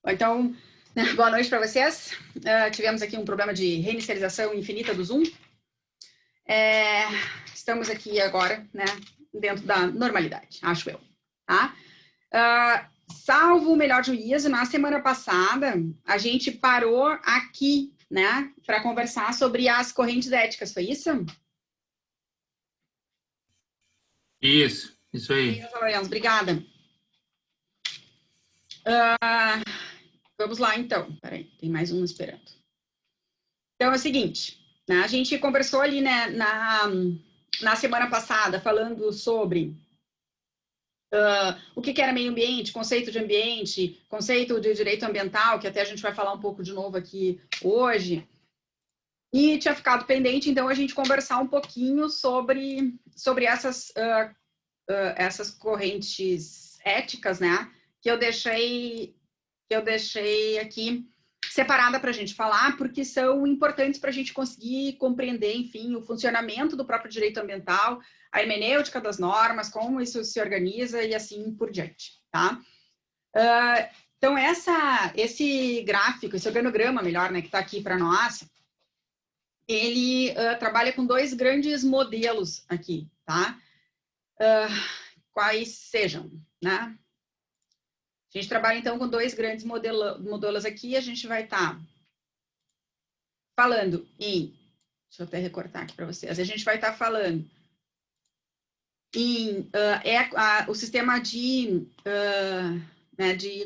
Então, boa noite para vocês. Tivemos aqui um problema de reinicialização infinita do Zoom. Estamos aqui agora, né, dentro da normalidade, acho eu. Tá? Salvo o melhor juízo, na semana passada, a gente parou aqui, né, para conversar sobre as correntes éticas, foi isso? Isso aí. Isso, Lorenzo, obrigada. Vamos lá, então. Peraí, tem mais um esperando. Então, é o seguinte, né, a gente conversou ali, né, na semana passada, falando sobre o que era meio ambiente, conceito de ambiente, conceito de direito ambiental, que até a gente vai falar um pouco de novo aqui hoje. E tinha ficado pendente, então, a gente conversar um pouquinho sobre essas correntes éticas, né, que eu deixei aqui separada para a gente falar, porque são importantes para a gente conseguir compreender, enfim, o funcionamento do próprio direito ambiental, a hermenêutica das normas, como isso se organiza e assim por diante, tá? Então, esse gráfico, esse organograma, melhor, né, que está aqui para nós, ele trabalha com dois grandes modelos aqui, tá? Quais sejam, né? A gente trabalha, então, com dois grandes modelos aqui. A gente vai estar falando em... Deixa eu até recortar aqui para vocês. A gente vai estar falando em o sistema de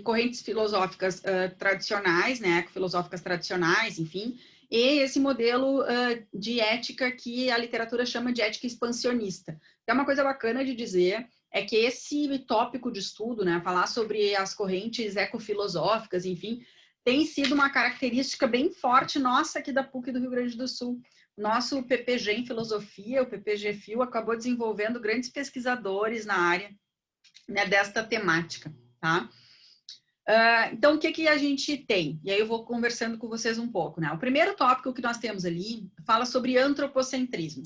correntes filosóficas tradicionais, né, ecofilosóficas tradicionais, enfim, e esse modelo de ética que a literatura chama de ética expansionista. É uma coisa bacana de dizer é que esse tópico de estudo, né, falar sobre as correntes ecofilosóficas, enfim, tem sido uma característica bem forte nossa aqui da PUC do Rio Grande do Sul. Nosso PPG em filosofia, o PPG-FIL, acabou desenvolvendo grandes pesquisadores na área, né, desta temática, tá? Então, o que a gente tem? E aí eu vou conversando com vocês um pouco, né? O primeiro tópico que nós temos ali fala sobre antropocentrismo.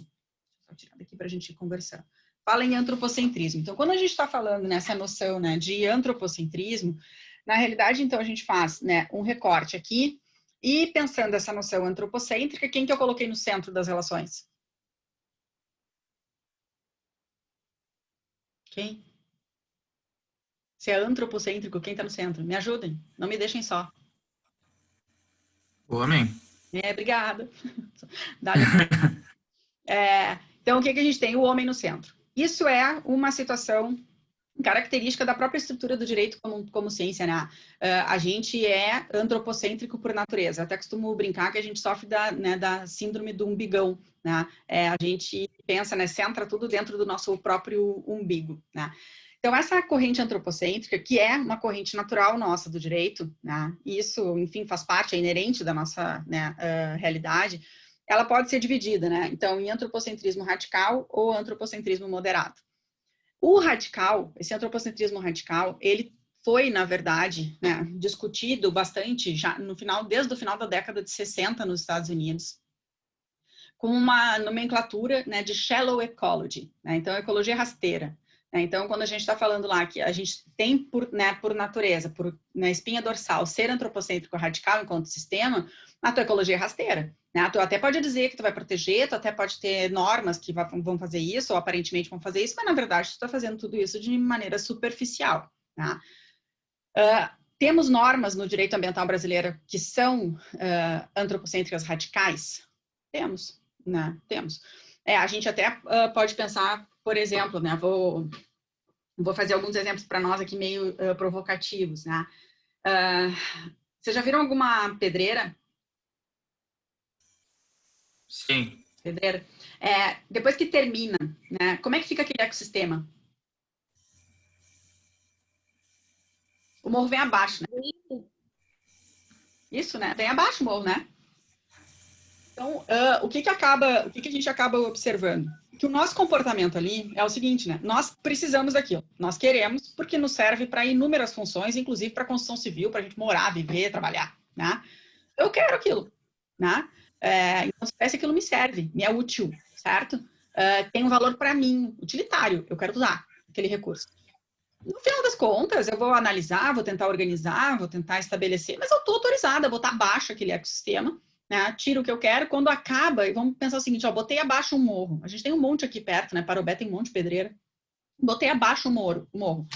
Vou tirar daqui para a gente ir conversando. Fala em antropocentrismo. Então, quando a gente está falando nessa noção, né, de antropocentrismo, na realidade, então, a gente faz, né, um recorte aqui e pensando essa noção antropocêntrica, quem que eu coloquei no centro das relações? Quem? Se é antropocêntrico, quem está no centro? Me ajudem, não me deixem só. O homem. Obrigada. Então, o que a gente tem? O homem no centro. Isso é uma situação característica da própria estrutura do direito como ciência, né? A gente é antropocêntrico por natureza. Eu até costumo brincar que a gente sofre da síndrome do umbigão, né? A gente pensa, né, centra tudo dentro do nosso próprio umbigo, né? Então, essa corrente antropocêntrica, que é uma corrente natural nossa do direito, né? E isso, enfim, faz parte, é inerente da nossa, né, realidade, ela pode ser dividida, né? Então, em antropocentrismo radical ou antropocentrismo moderado. O radical, esse antropocentrismo radical, ele foi, na verdade, né, discutido bastante já desde o final da década de 60 nos Estados Unidos, com uma nomenclatura, né, de shallow ecology, né? Então, ecologia rasteira. Então, quando a gente está falando lá que a gente tem, por natureza, na espinha dorsal, ser antropocêntrico radical enquanto sistema, a tua ecologia é rasteira. Né? Tu até pode dizer que tu vai proteger, tu até pode ter normas que vão fazer isso, ou aparentemente vão fazer isso, mas, na verdade, tu está fazendo tudo isso de maneira superficial. Né? Temos normas no direito ambiental brasileiro que são antropocêntricas radicais? Temos, né? Temos. A gente até pode pensar, por exemplo, né? Vou fazer alguns exemplos para nós aqui meio provocativos, né? Vocês já viram alguma pedreira? Sim. Pedreira. Depois que termina, né? Como é que fica aquele ecossistema? O morro vem abaixo, né? Isso, né? Vem abaixo o morro, né? Então, o que a gente acaba observando? Que o nosso comportamento ali é o seguinte, né? Nós precisamos daquilo, nós queremos, porque nos serve para inúmeras funções, inclusive para construção civil, para a gente morar, viver, trabalhar, né? Eu quero aquilo, né? Então, se aquilo me serve, me é útil, certo? Tem um valor para mim, utilitário, eu quero usar aquele recurso. No final das contas, eu vou analisar, vou tentar organizar, vou tentar estabelecer, mas eu estou autorizada a botar abaixo aquele ecossistema, né? Tiro o que eu quero, quando acaba, e vamos pensar o seguinte, ó, botei abaixo um morro, a gente tem um monte aqui perto, né? Parobé tem um monte de pedreira, botei abaixo um morro.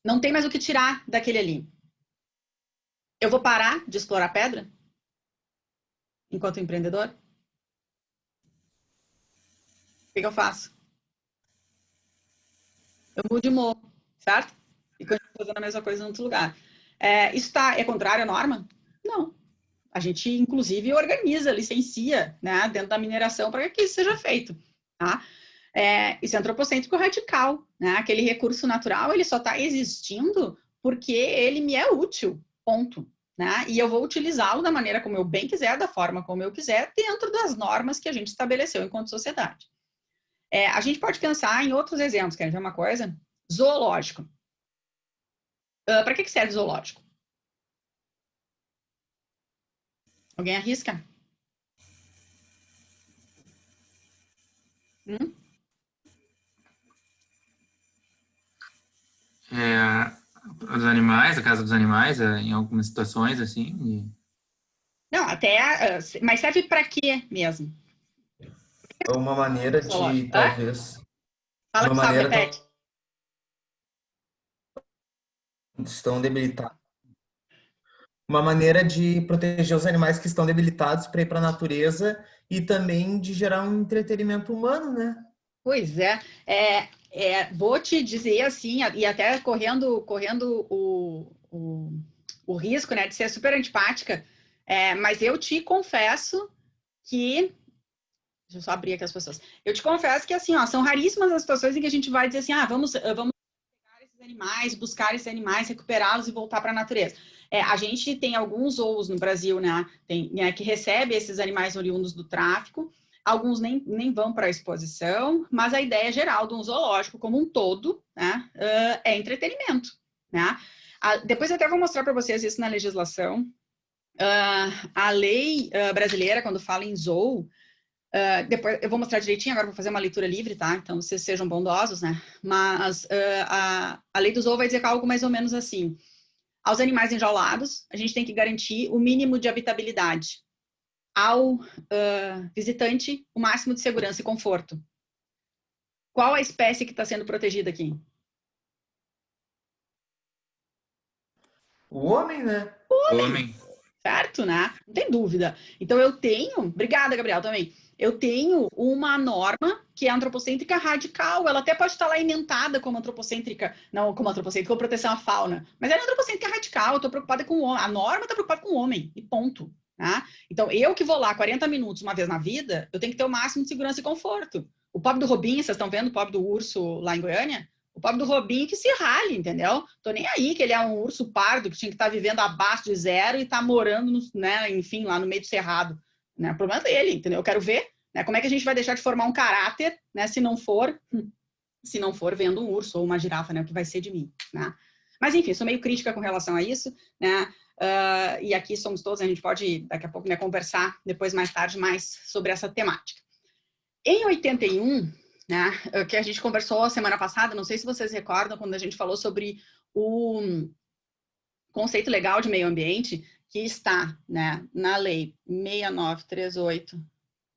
Não tem mais o que tirar daquele ali. Eu vou parar de explorar pedra? Enquanto empreendedor? O que eu faço? Eu mudo de morro, certo? E continuo fazendo a mesma coisa em outro lugar. Isso é contrário à norma? Não. A gente, inclusive, organiza, licencia, né, dentro da mineração para que isso seja feito, tá? Isso é antropocêntrico radical, né? Aquele recurso natural, ele só está existindo porque ele me é útil, ponto. Né? E eu vou utilizá-lo da maneira como eu bem quiser, da forma como eu quiser, dentro das normas que a gente estabeleceu enquanto sociedade. A gente pode pensar em outros exemplos, querem ver uma coisa? Zoológico. Para que serve zoológico? Alguém arrisca? Os animais, a casa dos animais, em algumas situações, assim. Não, mas serve para quê mesmo? É uma maneira Zoológico. de, talvez, Fala, uma Gustavo, maneira repete. estão debilitados. Uma maneira de proteger os animais que estão debilitados para ir para a natureza e também de gerar um entretenimento humano, né? Pois vou te dizer assim, e até correndo o risco, né, de ser super antipática, mas eu te confesso que... Deixa eu só abrir aqui as pessoas. Eu te confesso que, assim, ó, são raríssimas as situações em que a gente vai dizer assim, vamos pegar esses animais, buscar esses animais, recuperá-los e voltar para a natureza. A gente tem alguns zoos no Brasil, né, que recebe esses animais oriundos do tráfico, alguns nem vão para a exposição, mas a ideia geral de um zoológico como um todo, né, é entretenimento, né? Depois eu até vou mostrar para vocês isso na legislação. A lei brasileira, quando fala em zoo, depois eu vou mostrar direitinho, agora vou fazer uma leitura livre, tá? Então vocês sejam bondosos, né? Mas a lei do zoo vai dizer algo mais ou menos assim: aos animais enjaulados, a gente tem que garantir o mínimo de habitabilidade. Ao visitante, o máximo de segurança e conforto. Qual a espécie que está sendo protegida aqui? O homem, né? O homem. Certo, né? Não tem dúvida. Então eu tenho... Obrigada, Gabriel, também. Eu tenho uma norma que é antropocêntrica radical. Ela até pode estar lá ementada como antropocêntrica, não como antropocêntrica, como proteção à fauna. Mas ela é antropocêntrica radical. Eu estou preocupada com o homem. A norma está preocupada com o homem. E ponto. Né? Então, eu que vou lá 40 minutos uma vez na vida, eu tenho que ter o máximo de segurança e conforto. O pobre do Robinho, vocês estão vendo o pobre do urso lá em Goiânia? O pobre do Robinho que se rale, entendeu? Tô nem aí que ele é um urso pardo que tinha que estar vivendo abaixo de zero e tá morando, né, enfim, lá no meio do cerrado. Né? O problema é dele, entendeu? Eu quero ver, né, como é que a gente vai deixar de formar um caráter, né, se não for vendo um urso ou uma girafa, né, o que vai ser de mim, né? Mas enfim, sou meio crítica com relação a isso, né? E aqui somos todos, a gente pode daqui a pouco, né, conversar depois mais tarde mais sobre essa temática. Em 81, né, que a gente conversou semana passada, não sei se vocês recordam, quando a gente falou sobre o conceito legal de meio ambiente, que está, né, na lei 6938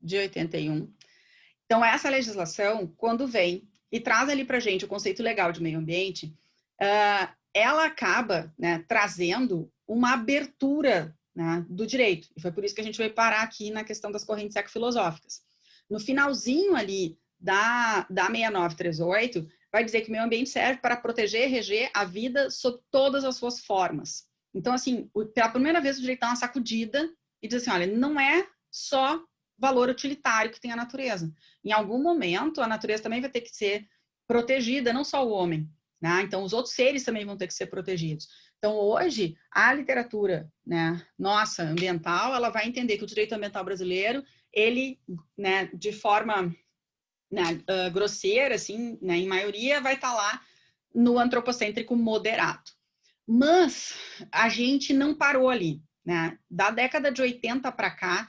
de 81. Então, essa legislação, quando vem e traz ali para a gente o conceito legal de meio ambiente, ela acaba, né, trazendo uma abertura, né, do direito. E foi por isso que a gente veio parar aqui na questão das correntes ecofilosóficas. No finalzinho ali da 6938, vai dizer que o meio ambiente serve para proteger e reger a vida sob todas as suas formas. Então, assim, pela primeira vez o direito dá uma sacudida e diz assim, olha, não é só valor utilitário que tem a natureza. Em algum momento, a natureza também vai ter que ser protegida, não só o homem, né? Então, os outros seres também vão ter que ser protegidos. Então, hoje, a literatura, né, nossa, ambiental, ela vai entender que o direito ambiental brasileiro, ele, né, de forma, né, grosseira, assim, né, em maioria, vai estar lá no antropocêntrico moderado. Mas a gente não parou ali, né? Da década de 80 para cá,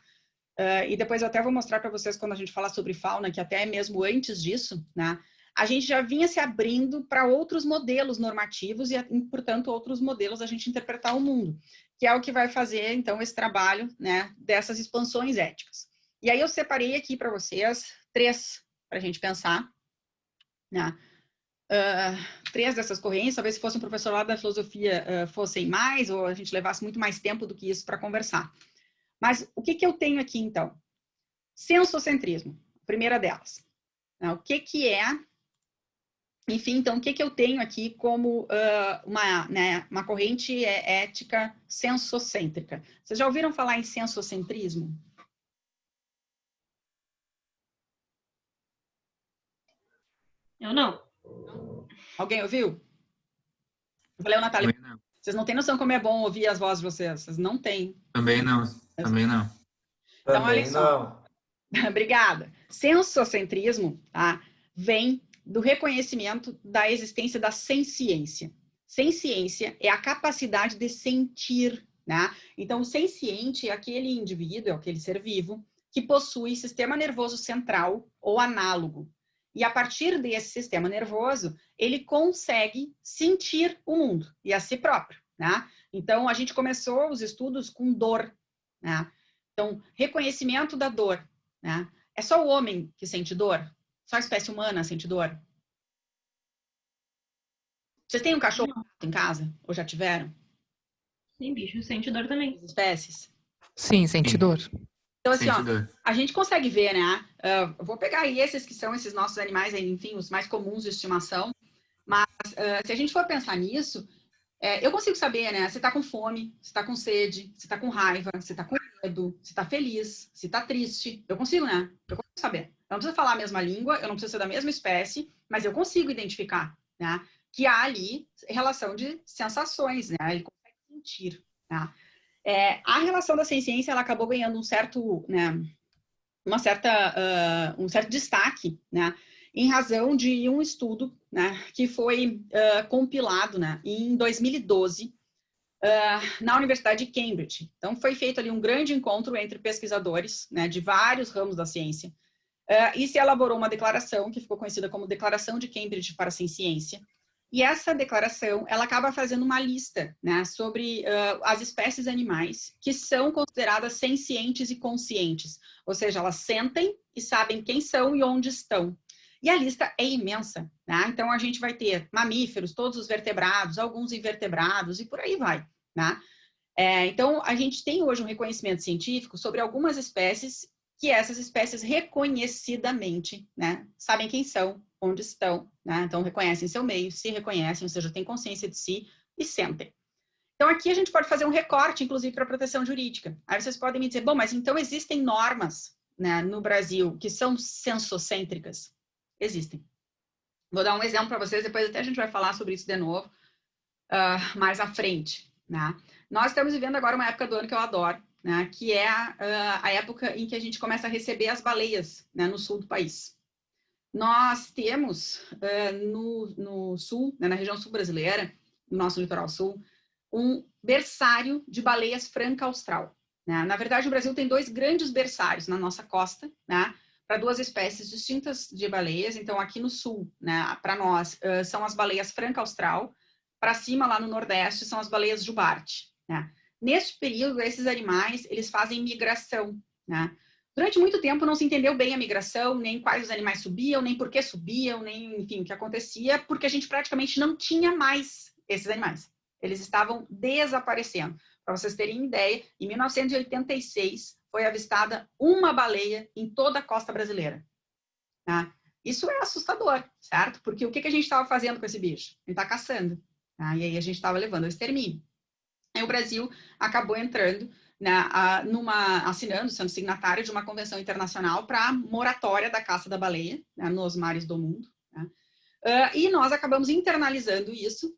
e depois eu até vou mostrar para vocês quando a gente falar sobre fauna, que até mesmo antes disso, né? a gente já vinha se abrindo para outros modelos normativos e, portanto, outros modelos a gente interpretar o mundo, que é o que vai fazer, então, esse trabalho, né, dessas expansões éticas. E aí eu separei aqui para vocês 3 para a gente pensar, né? 3 dessas correntes, talvez se fosse um professor lá da filosofia fossem mais, ou a gente levasse muito mais tempo do que isso para conversar. Mas o que eu tenho aqui, então? Sensocentrismo, a primeira delas. O que é... Enfim, então, o que eu tenho aqui como uma corrente ética sensocêntrica? Vocês já ouviram falar em sensocentrismo? Eu não. Alguém ouviu? Valeu, Natália. Também não. Vocês não têm noção como é bom ouvir as vozes de vocês. Vocês não têm. Também não. Também não. Então, Também olha só. não. Obrigada. Sensocentrismo, tá, vem do reconhecimento da existência da senciência. Senciência é a capacidade de sentir, né? Então, o senciente é aquele indivíduo, é aquele ser vivo, que possui sistema nervoso central ou análogo. E a partir desse sistema nervoso, ele consegue sentir o mundo e a si próprio, né? Então, a gente começou os estudos com dor, né? Então, reconhecimento da dor, né? É só o homem que sente dor? Só a espécie humana sente dor? Vocês têm um cachorro em casa? Ou já tiveram? Sim, bicho sente dor também. As espécies? Sim, sente dor. Então, assim, Sente ó, dor. a gente consegue ver, né? Eu vou pegar aí esses que são esses nossos animais, enfim, os mais comuns de estimação. Mas, se a gente for pensar nisso, eu consigo saber, né? Se tá com fome, se tá com sede, se tá com raiva, se tá com medo, se tá feliz, se tá triste. Eu consigo, né? Eu consigo saber. Eu não preciso falar a mesma língua, eu não preciso ser da mesma espécie, mas eu consigo identificar, né? Que há ali relação de sensações, né? Ele consegue sentir, né? A relação da ciência, ela acabou ganhando um certo, né? Um certo destaque, né? Em razão de um estudo, né, que foi compilado, né, em 2012 na Universidade de Cambridge. Então, foi feito ali um grande encontro entre pesquisadores, né, de vários ramos da ciência e se elaborou uma declaração que ficou conhecida como Declaração de Cambridge para a Ciência. E essa declaração, ela acaba fazendo uma lista, né, sobre as espécies animais que são consideradas sencientes e conscientes, ou seja, elas sentem e sabem quem são e onde estão. E a lista é imensa, né? Então, a gente vai ter mamíferos, todos os vertebrados, alguns invertebrados e por aí vai, né? Então, a gente tem hoje um reconhecimento científico sobre algumas espécies que essas espécies reconhecidamente, né, sabem quem são, onde estão, né? Então, reconhecem seu meio, se reconhecem, ou seja, têm consciência de si e sentem. Então, aqui a gente pode fazer um recorte, inclusive, para proteção jurídica. Aí vocês podem me dizer, bom, mas então existem normas, né, no Brasil que são sensocêntricas? Existem. Vou dar um exemplo para vocês, depois até a gente vai falar sobre isso de novo, mais à frente, né? Nós estamos vivendo agora uma época do ano que eu adoro, né? Que é a época em que a gente começa a receber as baleias, né, no sul do país. Nós temos no sul, né, na região sul brasileira, no nosso litoral sul, um berçário de baleias franca-austral, né? Na verdade, o Brasil tem 2 grandes berçários na nossa costa, né? Para 2 espécies distintas de baleias. Então, aqui no sul, né, para nós, são as baleias franca-austral. Para cima, lá no nordeste, são as baleias jubarte, né? Neste período, esses animais, eles fazem migração, né? Durante muito tempo, não se entendeu bem a migração, nem quais os animais subiam, nem por que subiam, nem, enfim, o que acontecia, porque a gente praticamente não tinha mais esses animais. Eles estavam desaparecendo. Para vocês terem ideia, em 1986, foi avistada uma baleia em toda a costa brasileira. Tá? Isso é assustador, certo? Porque o que a gente estava fazendo com esse bicho? Ele está caçando. Tá? E aí a gente estava levando ao extermínio. Aí o Brasil acabou entrando, né, assinando, sendo signatário de uma convenção internacional para a moratória da caça da baleia, né, nos mares do mundo. Né? E nós acabamos internalizando isso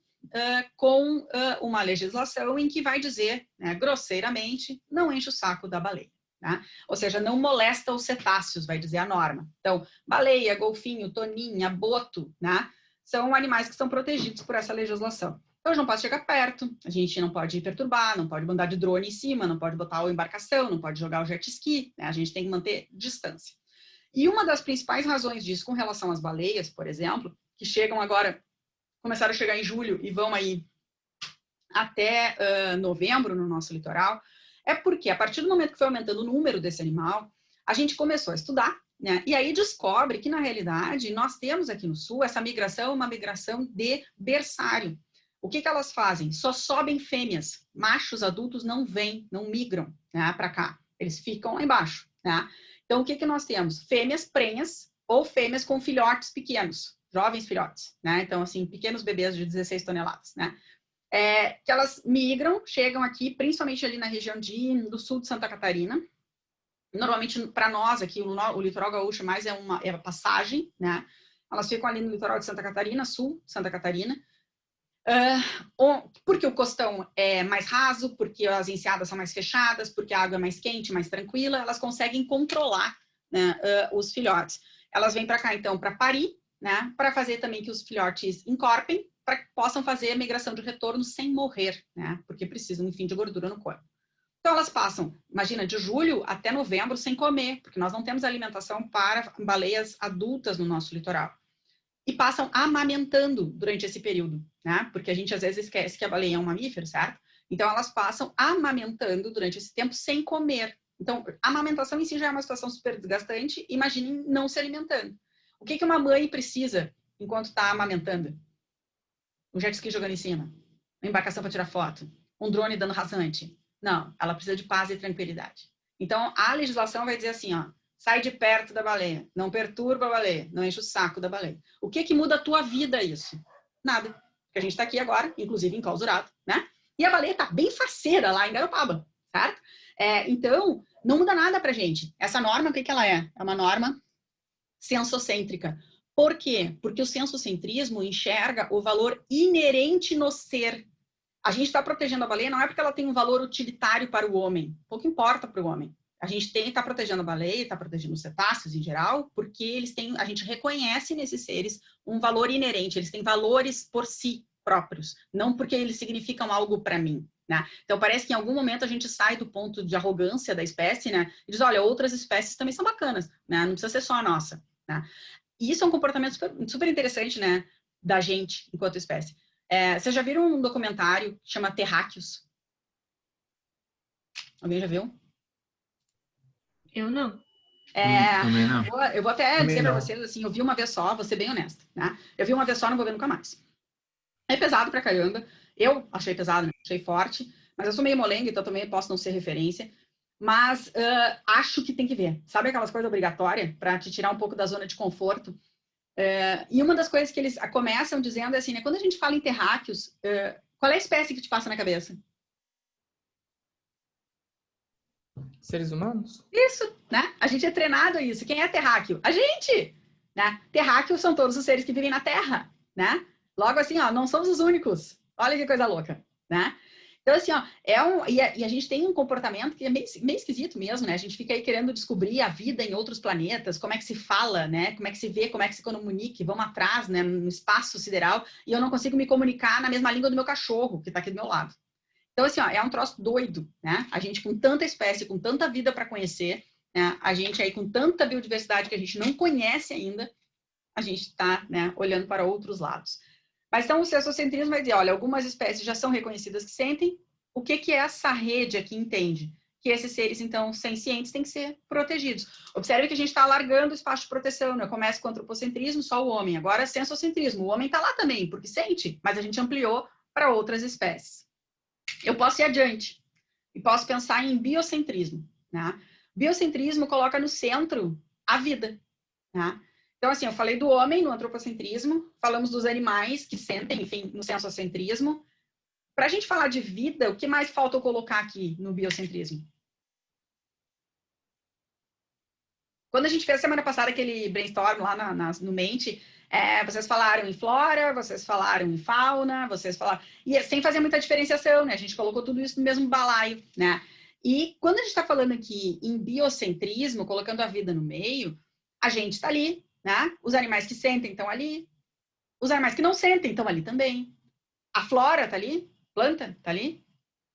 com uma legislação em que vai dizer, né, grosseiramente, não enche o saco da baleia. Tá? Ou seja, não molesta os cetáceos, vai dizer a norma. Então, baleia, golfinho, toninha, boto, né, são animais que são protegidos por essa legislação. Então, a gente não pode chegar perto, a gente não pode perturbar, não pode mandar de drone em cima, não pode botar a embarcação, não pode jogar o jet ski, né? A gente tem que manter distância. E uma das principais razões disso com relação às baleias, por exemplo, que chegam agora, começaram a chegar em julho e vão aí até novembro no nosso litoral, é porque a partir do momento que foi aumentando o número desse animal, a gente começou a estudar, né? E aí descobre que, na realidade, nós temos aqui no sul essa migração, uma migração de berçário. O que elas fazem? Só sobem fêmeas. Machos adultos não vêm, não migram, né, para cá. Eles ficam lá embaixo, né? Então, o que nós temos? Fêmeas prenhas ou fêmeas com filhotes pequenos, jovens filhotes, né? Então, assim, pequenos bebês de 16 toneladas, né? Que elas migram, chegam aqui, principalmente ali na região do sul de Santa Catarina. Normalmente, para nós aqui, o litoral gaúcho mais é uma passagem, né? Elas ficam ali no litoral de Santa Catarina, sul de Santa Catarina, porque o costão é mais raso, porque as enseadas são mais fechadas, porque a água é mais quente, mais tranquila, elas conseguem controlar, né, os filhotes. Elas vêm para cá, então, para parir, né, para fazer também que os filhotes encorpem, para que possam fazer a migração de retorno sem morrer, né, porque precisam, enfim, de gordura no corpo. Então, elas passam, imagina, de julho até novembro sem comer, porque nós não temos alimentação para baleias adultas no nosso litoral. E passam amamentando durante esse período, né? Porque a gente às vezes esquece que a baleia é um mamífero, certo? Então, elas passam amamentando durante esse tempo sem comer. Então, a amamentação em si já é uma situação super desgastante, imaginem não se alimentando. O que uma mãe precisa enquanto está amamentando? Um jet ski jogando em cima, uma embarcação para tirar foto, um drone dando rasante. Não, ela precisa de paz e tranquilidade. Então, a legislação vai dizer assim, ó, sai de perto da baleia, não perturba a baleia, não enche o saco da baleia. O que muda a tua vida isso? Nada. Porque a gente está aqui agora, inclusive enclausurado, né? E a baleia tá bem faceira lá em Garopaba, certo? Então, não muda nada pra gente. Essa norma, o que ela é? É uma norma sensocêntrica. Por quê? Porque o sensocentrismo enxerga o valor inerente no ser. A gente está protegendo a baleia não é porque ela tem um valor utilitário para o homem. Pouco importa para o homem. A gente está protegendo a baleia, está protegendo os cetáceos em geral, porque a gente reconhece nesses seres um valor inerente, eles têm valores por si próprios, não porque eles significam algo para mim, né? Então, parece que em algum momento a gente sai do ponto de arrogância da espécie, né? E diz, olha, outras espécies também são bacanas, né? Não precisa ser só a nossa, né? E isso é um comportamento super interessante, né? Da gente, enquanto espécie. Vocês já viram um documentário que chama Terráqueos? Alguém já viu? Eu não. Também não. Eu vou até Também dizer para não. vocês, assim, eu vi uma vez só, vou ser bem honesta, né? Eu vi uma vez só, não vou ver nunca mais. É pesado pra caramba. Eu achei pesado, né? Achei forte, mas eu sou meio molenga, então também posso não ser referência. Mas acho que tem que ver. Sabe aquelas coisas obrigatórias para te tirar um pouco da zona de conforto? E uma das coisas que eles começam dizendo é assim, né? Quando a gente fala em terráqueos, qual é a espécie que te passa na cabeça? Seres humanos? Isso, né? A gente é treinado a isso. Quem é terráqueo? A gente! Né? Terráqueos são todos os seres que vivem na Terra, né? Logo assim, ó, não somos os únicos. Olha que coisa louca, né? Então, assim, ó, e a gente tem um comportamento que é meio esquisito mesmo, né? A gente fica aí querendo descobrir a vida em outros planetas, como é que se fala, né? Como é que se vê, como é que se comunica, vamos atrás, né? No espaço sideral, e eu não consigo me comunicar na mesma língua do meu cachorro, que tá aqui do meu lado. Então, assim, ó, é um troço doido, né? A gente com tanta espécie, com tanta vida para conhecer, né? A gente aí com tanta biodiversidade que a gente não conhece ainda, a gente está, né, olhando para outros lados. Mas então o sensocentrismo vai dizer, olha, algumas espécies já são reconhecidas que sentem. O que é essa rede aqui entende? Que esses seres, então, sencientes têm que ser protegidos. Observe que a gente está alargando o espaço de proteção, né? Começa com o antropocentrismo, só o homem. Agora, sensocentrismo. O homem está lá também, porque sente, mas a gente ampliou para outras espécies. Eu posso ir adiante e posso pensar em biocentrismo, né? Biocentrismo coloca no centro a vida, né? Então, assim, eu falei do homem no antropocentrismo, falamos dos animais que sentem, enfim, no sensocentrismo. Para a gente falar de vida, o que mais falta eu colocar aqui no biocentrismo? Quando a gente fez semana passada aquele brainstorm lá no Mente, vocês falaram em flora, vocês falaram em fauna, vocês falaram... E sem fazer muita diferenciação, né? A gente colocou tudo isso no mesmo balaio, né? E quando a gente está falando aqui em biocentrismo, colocando a vida no meio, a gente está ali, né? Os animais que sentem estão ali, os animais que não sentem estão ali também. A flora está ali, planta está ali,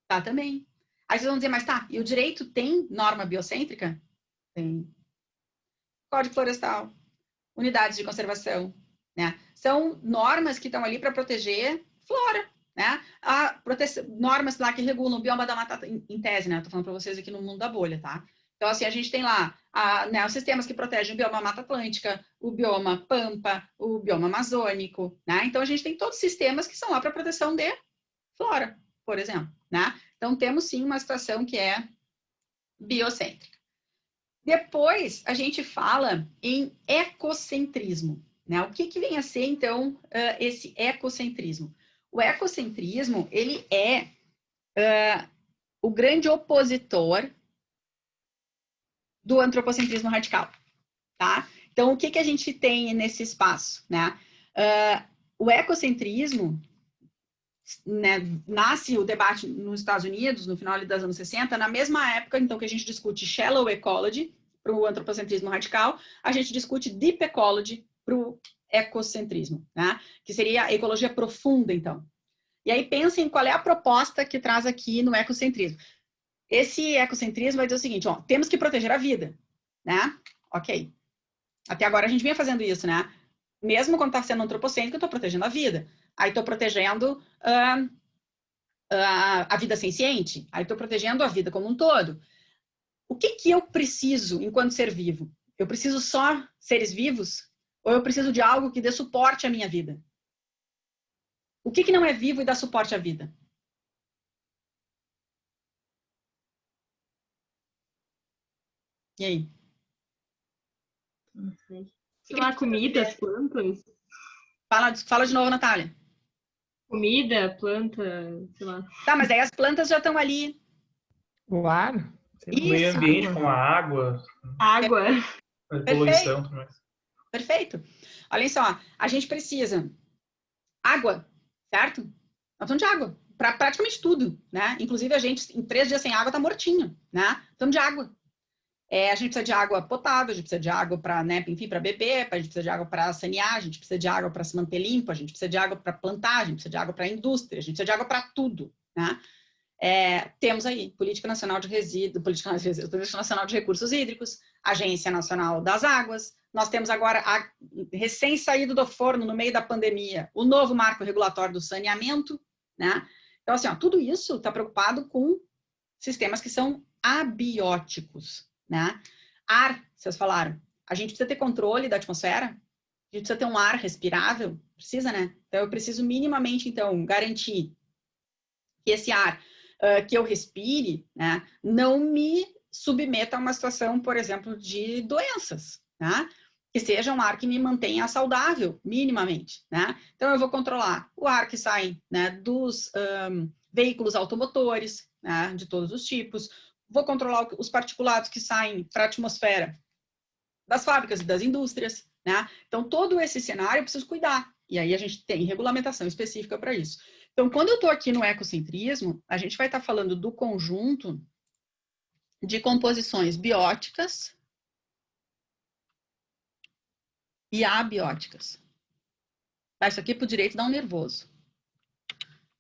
tá também. Aí vocês vão dizer, mas tá, e o direito tem norma biocêntrica? Tem. Código Florestal, unidades de conservação, né? São normas que estão ali para proteger flora, né? Normas lá que regulam o bioma da mata, em tese, né? Estou falando para vocês aqui no mundo da bolha, tá? Então, assim, a gente tem lá né, os sistemas que protegem o bioma Mata Atlântica, o bioma Pampa, o bioma amazônico, né? Então, a gente tem todos os sistemas que são lá para proteção de flora, por exemplo, né? Então, temos sim uma situação que é biocêntrica. Depois, a gente fala em ecocentrismo, né? O que vem a ser, então, esse ecocentrismo? O ecocentrismo, ele é o grande opositor do antropocentrismo radical, tá? Então, o que a gente tem nesse espaço, né? O ecocentrismo, né, nasce o debate nos Estados Unidos, no final dos anos 60, na mesma época, então, que a gente discute shallow ecology para o antropocentrismo radical, a gente discute deep ecology para o ecocentrismo, né? Que seria a ecologia profunda, então. E aí pensem qual é a proposta que traz aqui no ecocentrismo. Esse ecocentrismo vai dizer o seguinte, ó, temos que proteger a vida, né? Ok. Até agora a gente vinha fazendo isso, né? Mesmo quando está sendo antropocêntrico, eu estou protegendo a vida. Aí estou protegendo a vida senciente. Aí estou protegendo a vida como um todo. O que eu preciso enquanto ser vivo? Eu preciso só seres vivos? Ou eu preciso de algo que dê suporte à minha vida? O que não é vivo e dá suporte à vida? E aí? Não sei. Sei lá, comidas, plantas. Fala de novo, Natália. Comida, planta, sei lá. Tá, mas aí as plantas já estão ali. O ar? Isso. O meio ambiente, como a água, Água. a poluição. Tudo mais. Perfeito. Olha só, a gente precisa água, certo? Nós precisamos de água para praticamente tudo, né? Inclusive a gente, em 3 dias sem água, tá mortinho, né? Precisamos de água. A gente precisa de água potável, a gente precisa de água para, né, enfim, para beber, a gente precisa de água para sanear, a gente precisa de água para se manter limpo, a gente precisa de água para plantar, a gente precisa de água para a indústria, a gente precisa de água para tudo, né? Temos aí Política Nacional de Resíduos, Política Nacional de Recursos Hídricos, Agência Nacional das Águas, nós temos agora, recém-saído do forno, no meio da pandemia, o novo marco regulatório do saneamento, né? Então, assim, ó, tudo isso está preocupado com sistemas que são abióticos, né? Ar, vocês falaram, a gente precisa ter controle da atmosfera, a gente precisa ter um ar respirável, precisa, né? Então, eu preciso minimamente, então, garantir que esse ar que eu respire, né, não me submeta a uma situação, por exemplo, de doenças, né? Que seja um ar que me mantenha saudável, minimamente, né? Então, eu vou controlar o ar que sai, né, dos veículos automotores, né, de todos os tipos, vou controlar os particulados que saem para a atmosfera das fábricas e das indústrias, né? Então, todo esse cenário eu preciso cuidar, e aí a gente tem regulamentação específica para isso. Então, quando eu estou aqui no ecocentrismo, a gente vai estar falando do conjunto de composições bióticas e abióticas. Isso aqui, para o direito, dá um nervoso.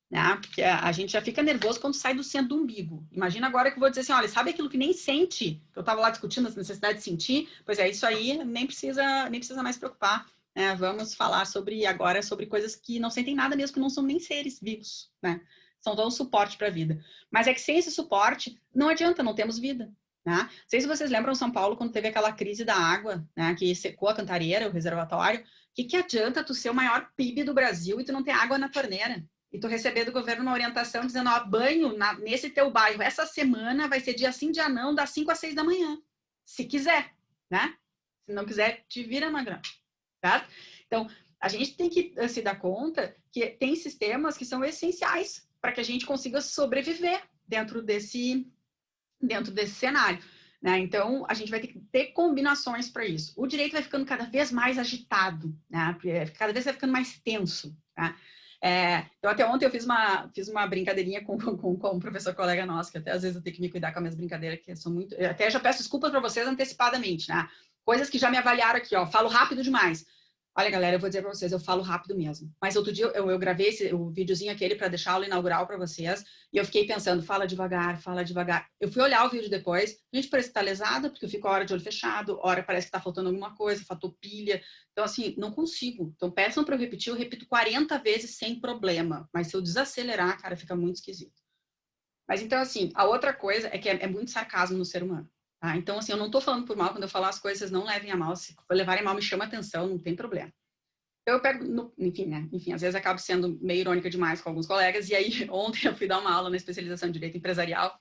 Né? Porque a gente já fica nervoso quando sai do centro do umbigo. Imagina agora que eu vou dizer assim, olha, sabe aquilo que nem sente? Que eu estava lá discutindo a necessidade de sentir? Pois é, isso aí nem precisa mais se preocupar. Né? Vamos falar agora sobre coisas que não sentem nada mesmo, que não são nem seres vivos, né? São tão suporte para a vida. Mas é que sem esse suporte, não adianta, não temos vida. Né? Não sei se vocês lembram São Paulo, quando teve aquela crise da água, né, que secou a Cantareira, o reservatório. O que adianta tu ser o maior PIB do Brasil e tu não ter água na torneira? E tu receber do governo uma orientação dizendo, ó, banho nesse teu bairro, essa semana vai ser dia sim, dia não, das 5 às 6 da manhã. Se quiser, né? Se não quiser, te vira na grama. Certo? Então, a gente tem que se dar conta que tem sistemas que são essenciais para que a gente consiga sobreviver dentro desse cenário. Né? Então, a gente vai ter que ter combinações para isso. O direito vai ficando cada vez mais agitado, né? Cada vez vai ficando mais tenso. Tá? Então, até ontem eu fiz uma brincadeirinha com um professor colega nosso, que até às vezes eu tenho que me cuidar com as minhas brincadeiras, que são muito... Eu até já peço desculpas para vocês antecipadamente, né? Coisas que já me avaliaram aqui, ó, falo rápido demais. Olha, galera, eu vou dizer para vocês, eu falo rápido mesmo. Mas outro dia eu gravei o videozinho aquele para deixar a aula inaugural para vocês e eu fiquei pensando, fala devagar, fala devagar. Eu fui olhar o vídeo depois, a gente parece que tá lesada, porque eu fico a hora de olho fechado, hora parece que tá faltando alguma coisa, faltou pilha. Então, assim, não consigo. Então, peçam para eu repetir, eu repito 40 vezes sem problema. Mas se eu desacelerar, cara, fica muito esquisito. Mas então, assim, a outra coisa é que é muito sarcasmo no ser humano. Tá? Então, assim, eu não tô falando por mal, quando eu falar as coisas, não levem a mal. Se levarem a mal, me chama atenção, não tem problema. Então, eu pego, enfim, né? Enfim, às vezes acabo sendo meio irônica demais com alguns colegas. E aí, ontem eu fui dar uma aula na especialização de Direito Empresarial.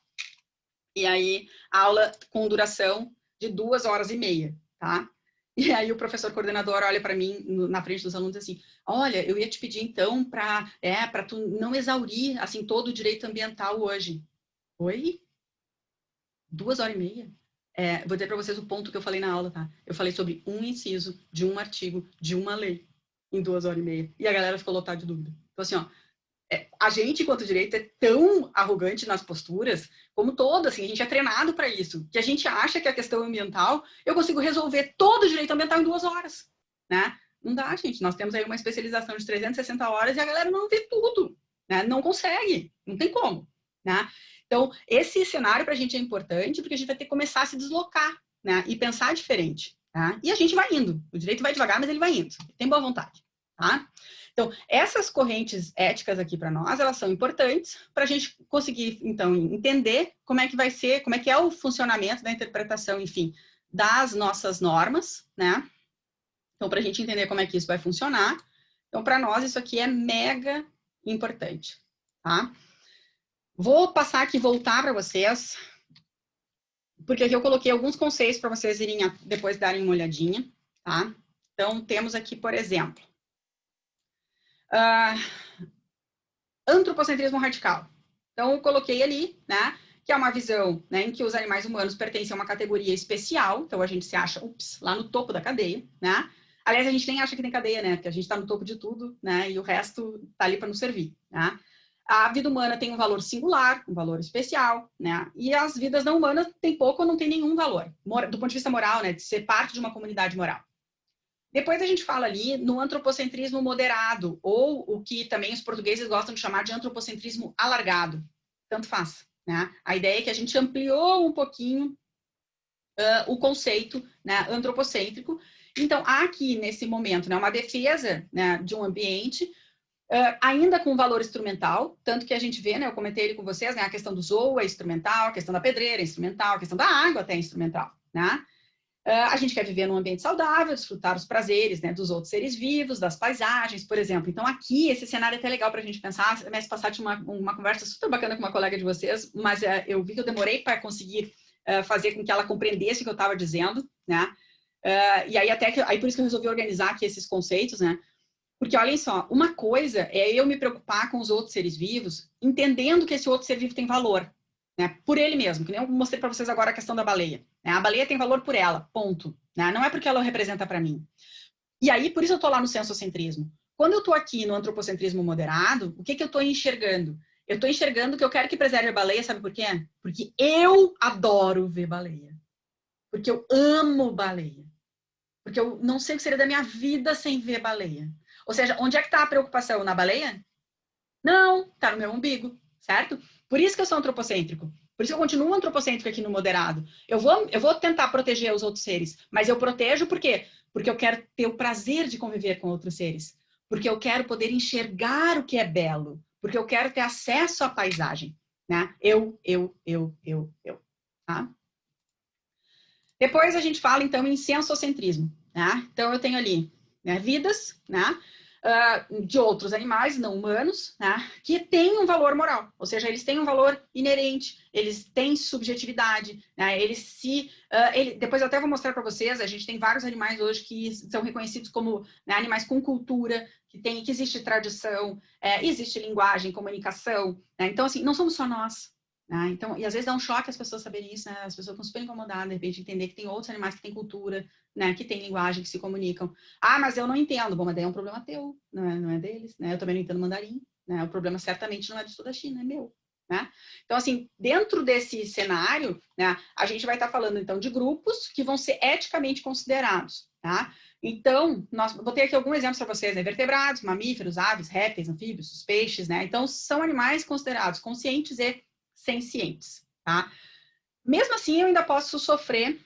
E aí, aula com duração de 2h30, tá? E aí, o professor coordenador olha para mim, na frente dos alunos, assim, olha, eu ia te pedir, então, para tu não exaurir, assim, todo o direito ambiental hoje. Oi? 2h30? Vou dizer para vocês o ponto que eu falei na aula, tá? Eu falei sobre um inciso de um artigo de uma lei em 2h30. E a galera ficou lotada de dúvida. Então, assim, ó, a gente, enquanto direito, é tão arrogante nas posturas, como todo, assim, a gente é treinado para isso, que a gente acha que a questão ambiental, eu consigo resolver todo o direito ambiental em 2 horas, né? Não dá, gente. Nós temos aí uma especialização de 360 horas e a galera não vê tudo, né? Não consegue, não tem como, né? Então, esse cenário para a gente é importante porque a gente vai ter que começar a se deslocar, né? E pensar diferente, tá? E a gente vai indo. O direito vai devagar, mas ele vai indo. Tem boa vontade, tá? Então, essas correntes éticas aqui para nós, elas são importantes para a gente conseguir, então, entender como é que vai ser, como é que é o funcionamento da interpretação, enfim, das nossas normas, né? Então, para a gente entender como é que isso vai funcionar. Então, para nós, isso aqui é mega importante, tá? Vou passar aqui, voltar para vocês, porque aqui eu coloquei alguns conceitos para vocês irem depois darem uma olhadinha, tá? Então, temos aqui, por exemplo, antropocentrismo radical. Então, eu coloquei ali, né, que é uma visão, né, em que os animais humanos pertencem a uma categoria especial, então a gente se acha, lá no topo da cadeia, né? Aliás, a gente nem acha que tem cadeia, né, porque a gente está no topo de tudo, né, e o resto está ali para nos servir, né? A vida humana tem um valor singular, um valor especial, né? E as vidas não humanas têm pouco ou não têm nenhum valor, do ponto de vista moral, né, de ser parte de uma comunidade moral. Depois a gente fala ali no antropocentrismo moderado, ou o que também os portugueses gostam de chamar de antropocentrismo alargado. Tanto faz, né? A ideia é que a gente ampliou um pouquinho o conceito, né, antropocêntrico. Então, há aqui, nesse momento, né, uma defesa, né, de um ambiente, ainda com valor instrumental, tanto que a gente vê, né, eu comentei ele com vocês, né, a questão do zoo é instrumental, a questão da pedreira é instrumental, a questão da água até é instrumental, né? A gente quer viver num ambiente saudável, desfrutar os prazeres, né, dos outros seres vivos, das paisagens, por exemplo. Então, aqui, esse cenário é até legal para a gente pensar. Mês passado tinha uma conversa super bacana com uma colega de vocês, mas eu vi que eu demorei para conseguir fazer com que ela compreendesse o que eu estava dizendo, né? E aí, aí por isso que eu resolvi organizar aqui esses conceitos, né? Porque, olhem só, uma coisa é eu me preocupar com os outros seres vivos, entendendo que esse outro ser vivo tem valor, né, por ele mesmo, que nem eu mostrei para vocês agora a questão da baleia. Né? A baleia tem valor por ela, ponto. Né? Não é porque ela representa para mim. E aí, por isso eu estou lá no sensocentrismo. Quando eu estou aqui no antropocentrismo moderado, o que eu estou enxergando? Eu estou enxergando que eu quero que preserve a baleia, sabe por quê? Porque eu adoro ver baleia. Porque eu amo baleia. Porque eu não sei o que seria da minha vida sem ver baleia. Ou seja, onde é que está a preocupação? Na baleia? Não, está no meu umbigo, certo? Por isso que eu sou antropocêntrico. Por isso que eu continuo antropocêntrico aqui no moderado. Eu vou tentar proteger os outros seres, mas eu protejo por quê? Porque eu quero ter o prazer de conviver com outros seres. Porque eu quero poder enxergar o que é belo. Porque eu quero ter acesso à paisagem. Né? Eu. Tá? Depois a gente fala, então, em sensocentrismo. Né? Então, eu tenho ali, né, vidas, né? De outros animais não humanos, né, que têm um valor moral, ou seja, eles têm um valor inerente, eles têm subjetividade, né, depois eu até vou mostrar para vocês, a gente tem vários animais hoje que são reconhecidos como, né, animais com cultura, que existe tradição, existe linguagem, comunicação, né, então assim, não somos só nós. Né? Então, e às vezes dá um choque as pessoas saberem isso, né? As pessoas estão super incomodadas, de repente, entender que tem outros animais que têm cultura, né? Que têm linguagem, que se comunicam. Ah, mas eu não entendo. Bom, mas daí é um problema teu, não é deles, né? Eu também não entendo mandarim, né? O problema certamente não é do sul da China, é meu, né? Então, assim, dentro desse cenário, né, a gente vai estar falando, então, de grupos que vão ser eticamente considerados, tá? Então, botei aqui alguns exemplos para vocês, né? Vertebrados, mamíferos, aves, répteis, anfíbios, os peixes, né? Então, são animais considerados conscientes e sencientes, tá? Mesmo assim, eu ainda posso sofrer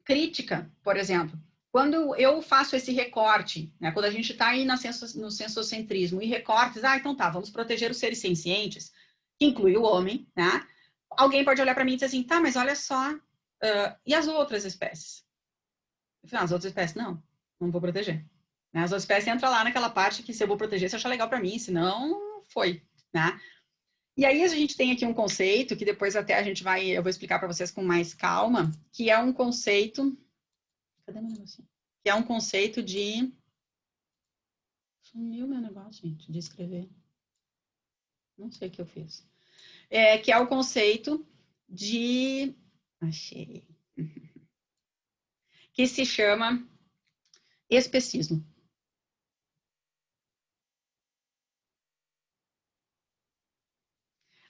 crítica, por exemplo. Quando eu faço esse recorte, né, quando a gente está aí no sensocentrismo e recortes, então tá, vamos proteger os seres sencientes, que inclui o homem, né? Alguém pode olhar para mim e dizer assim, tá, mas olha só, e as outras espécies? Eu falo, as outras espécies, não vou proteger. Né? As outras espécies entram lá naquela parte que se eu vou proteger, se achar legal para mim, senão foi, né? E aí a gente tem aqui um conceito que depois até eu vou explicar para vocês com mais calma, que é um conceito... Cadê meu negocinho? Que é um conceito de... Sumiu meu negócio, gente, de escrever. Não sei o que eu fiz. Que é o conceito de... Achei. Que se chama especismo.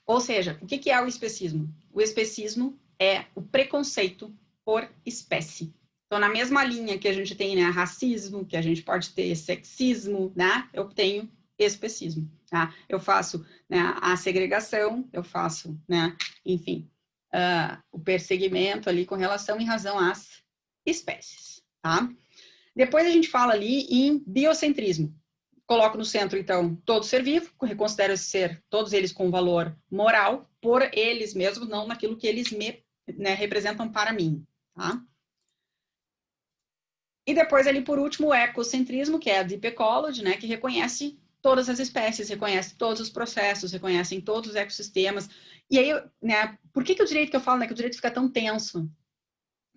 Ou seja, o que é o especismo? O especismo é o preconceito por espécie. Então, na mesma linha que a gente tem, né, racismo, que a gente pode ter sexismo, né, eu tenho especismo, tá? Eu faço, né, a segregação, eu faço, né, enfim, o perseguimento ali com relação em razão às espécies, tá? Depois a gente fala ali em biocentrismo. Coloco no centro, então, todo ser vivo, considero esse ser, todos eles com valor moral, por eles mesmos, não naquilo que eles representam para mim, tá? E depois ali, por último, o ecocentrismo, que é a Deep Ecology, né, que reconhece todas as espécies, reconhece todos os processos, reconhece todos os ecossistemas. E aí, né, por que o direito que eu falo, né, que o direito fica tão tenso?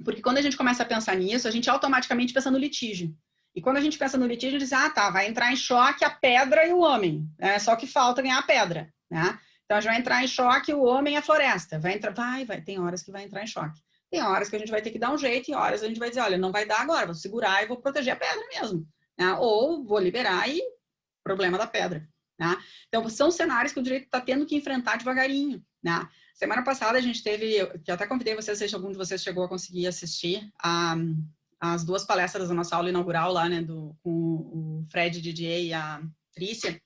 Porque quando a gente começa a pensar nisso, a gente automaticamente pensa no litígio. E quando a gente pensa no litígio, diz, tá, vai entrar em choque a pedra e o homem. Só que falta ganhar a pedra, né? Então, a gente vai entrar em choque o homem e a floresta. Tem horas que vai entrar em choque. Tem horas que a gente vai ter que dar um jeito e horas a gente vai dizer, olha, não vai dar agora, vou segurar e vou proteger a pedra mesmo. Né? Ou vou liberar e problema da pedra. Né? Então, são cenários que o direito está tendo que enfrentar devagarinho. Né? Semana passada a gente teve, que eu até convidei vocês, se algum de vocês chegou a conseguir assistir as duas palestras da nossa aula inaugural lá, né, com o Fred DJ e a Trícia.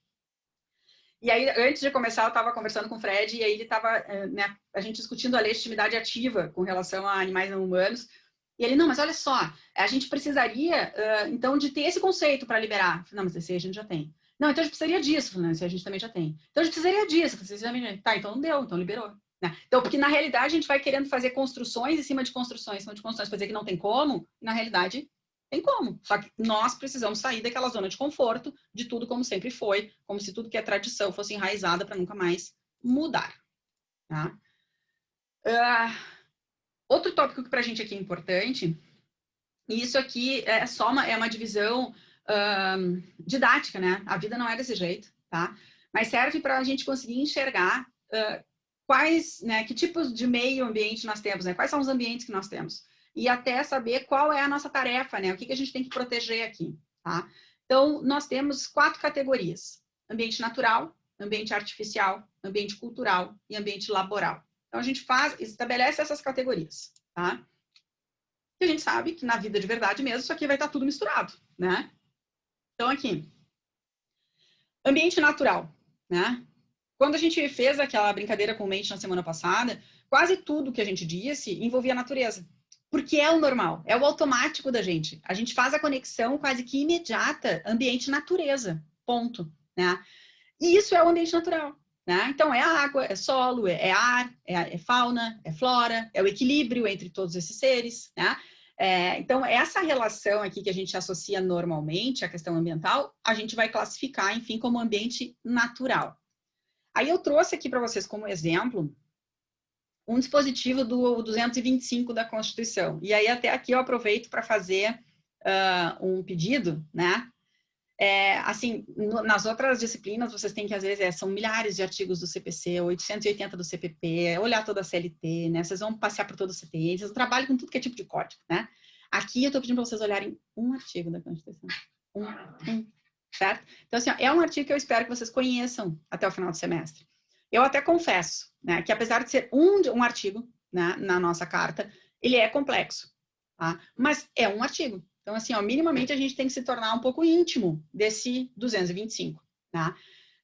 E aí, antes de começar, eu estava conversando com o Fred e aí ele estava, né, a gente discutindo a legitimidade ativa com relação a animais não humanos. E ele, não, mas olha só, a gente precisaria, então, de ter esse conceito para liberar. Não, mas esse aí a gente já tem. Não, então a gente precisaria disso. Não, esse a gente também já tem. Então a gente precisaria disso. Tá, então não deu, então liberou. Né? Então, porque na realidade a gente vai querendo fazer construções em cima de construções, para dizer que não tem como, na realidade tem como. Só que nós precisamos sair daquela zona de conforto, de tudo como sempre foi, como se tudo que é tradição fosse enraizada para nunca mais mudar. Tá? Outro tópico que para a gente aqui é importante, e isso aqui é uma divisão didática, né? A vida não é desse jeito, tá? Mas serve para a gente conseguir enxergar que tipos de meio ambiente nós temos, né? Quais são os ambientes que nós temos? E até saber qual é a nossa tarefa, né? O que a gente tem que proteger aqui, tá? Então, nós temos 4 categorias: ambiente natural, ambiente artificial, ambiente cultural e ambiente laboral. Então, a gente estabelece essas categorias, tá? E a gente sabe que na vida de verdade mesmo, isso aqui vai estar tudo misturado, né? Então, aqui, ambiente natural, né? Quando a gente fez aquela brincadeira com o Mente na semana passada, quase tudo que a gente disse envolvia a natureza. Porque é o normal, é o automático da gente. A gente faz a conexão quase que imediata ambiente-natureza, ponto, né? E isso é o ambiente natural, né? Então, é água, é solo, é ar, é fauna, é flora, é o equilíbrio entre todos esses seres, né? Então, essa relação aqui que a gente associa normalmente à questão ambiental, a gente vai classificar, enfim, como ambiente natural. Aí eu trouxe aqui para vocês como exemplo um dispositivo do 225 da Constituição. E aí até aqui eu aproveito para fazer um pedido, né? Assim, nas outras disciplinas vocês têm que, às vezes, são milhares de artigos do CPC, 880 do CPP, olhar toda a CLT, né? Vocês vão passear por todo o CTN, vocês trabalham com tudo que é tipo de código, né? Aqui eu estou pedindo para vocês olharem um artigo da Constituição. Certo? Então, assim, é um artigo que eu espero que vocês conheçam até o final do semestre. Eu até confesso, né, que apesar de ser um artigo, né, na nossa carta, ele é complexo, tá? Mas é um artigo. Então, assim, ó, minimamente a gente tem que se tornar um pouco íntimo desse 225, tá?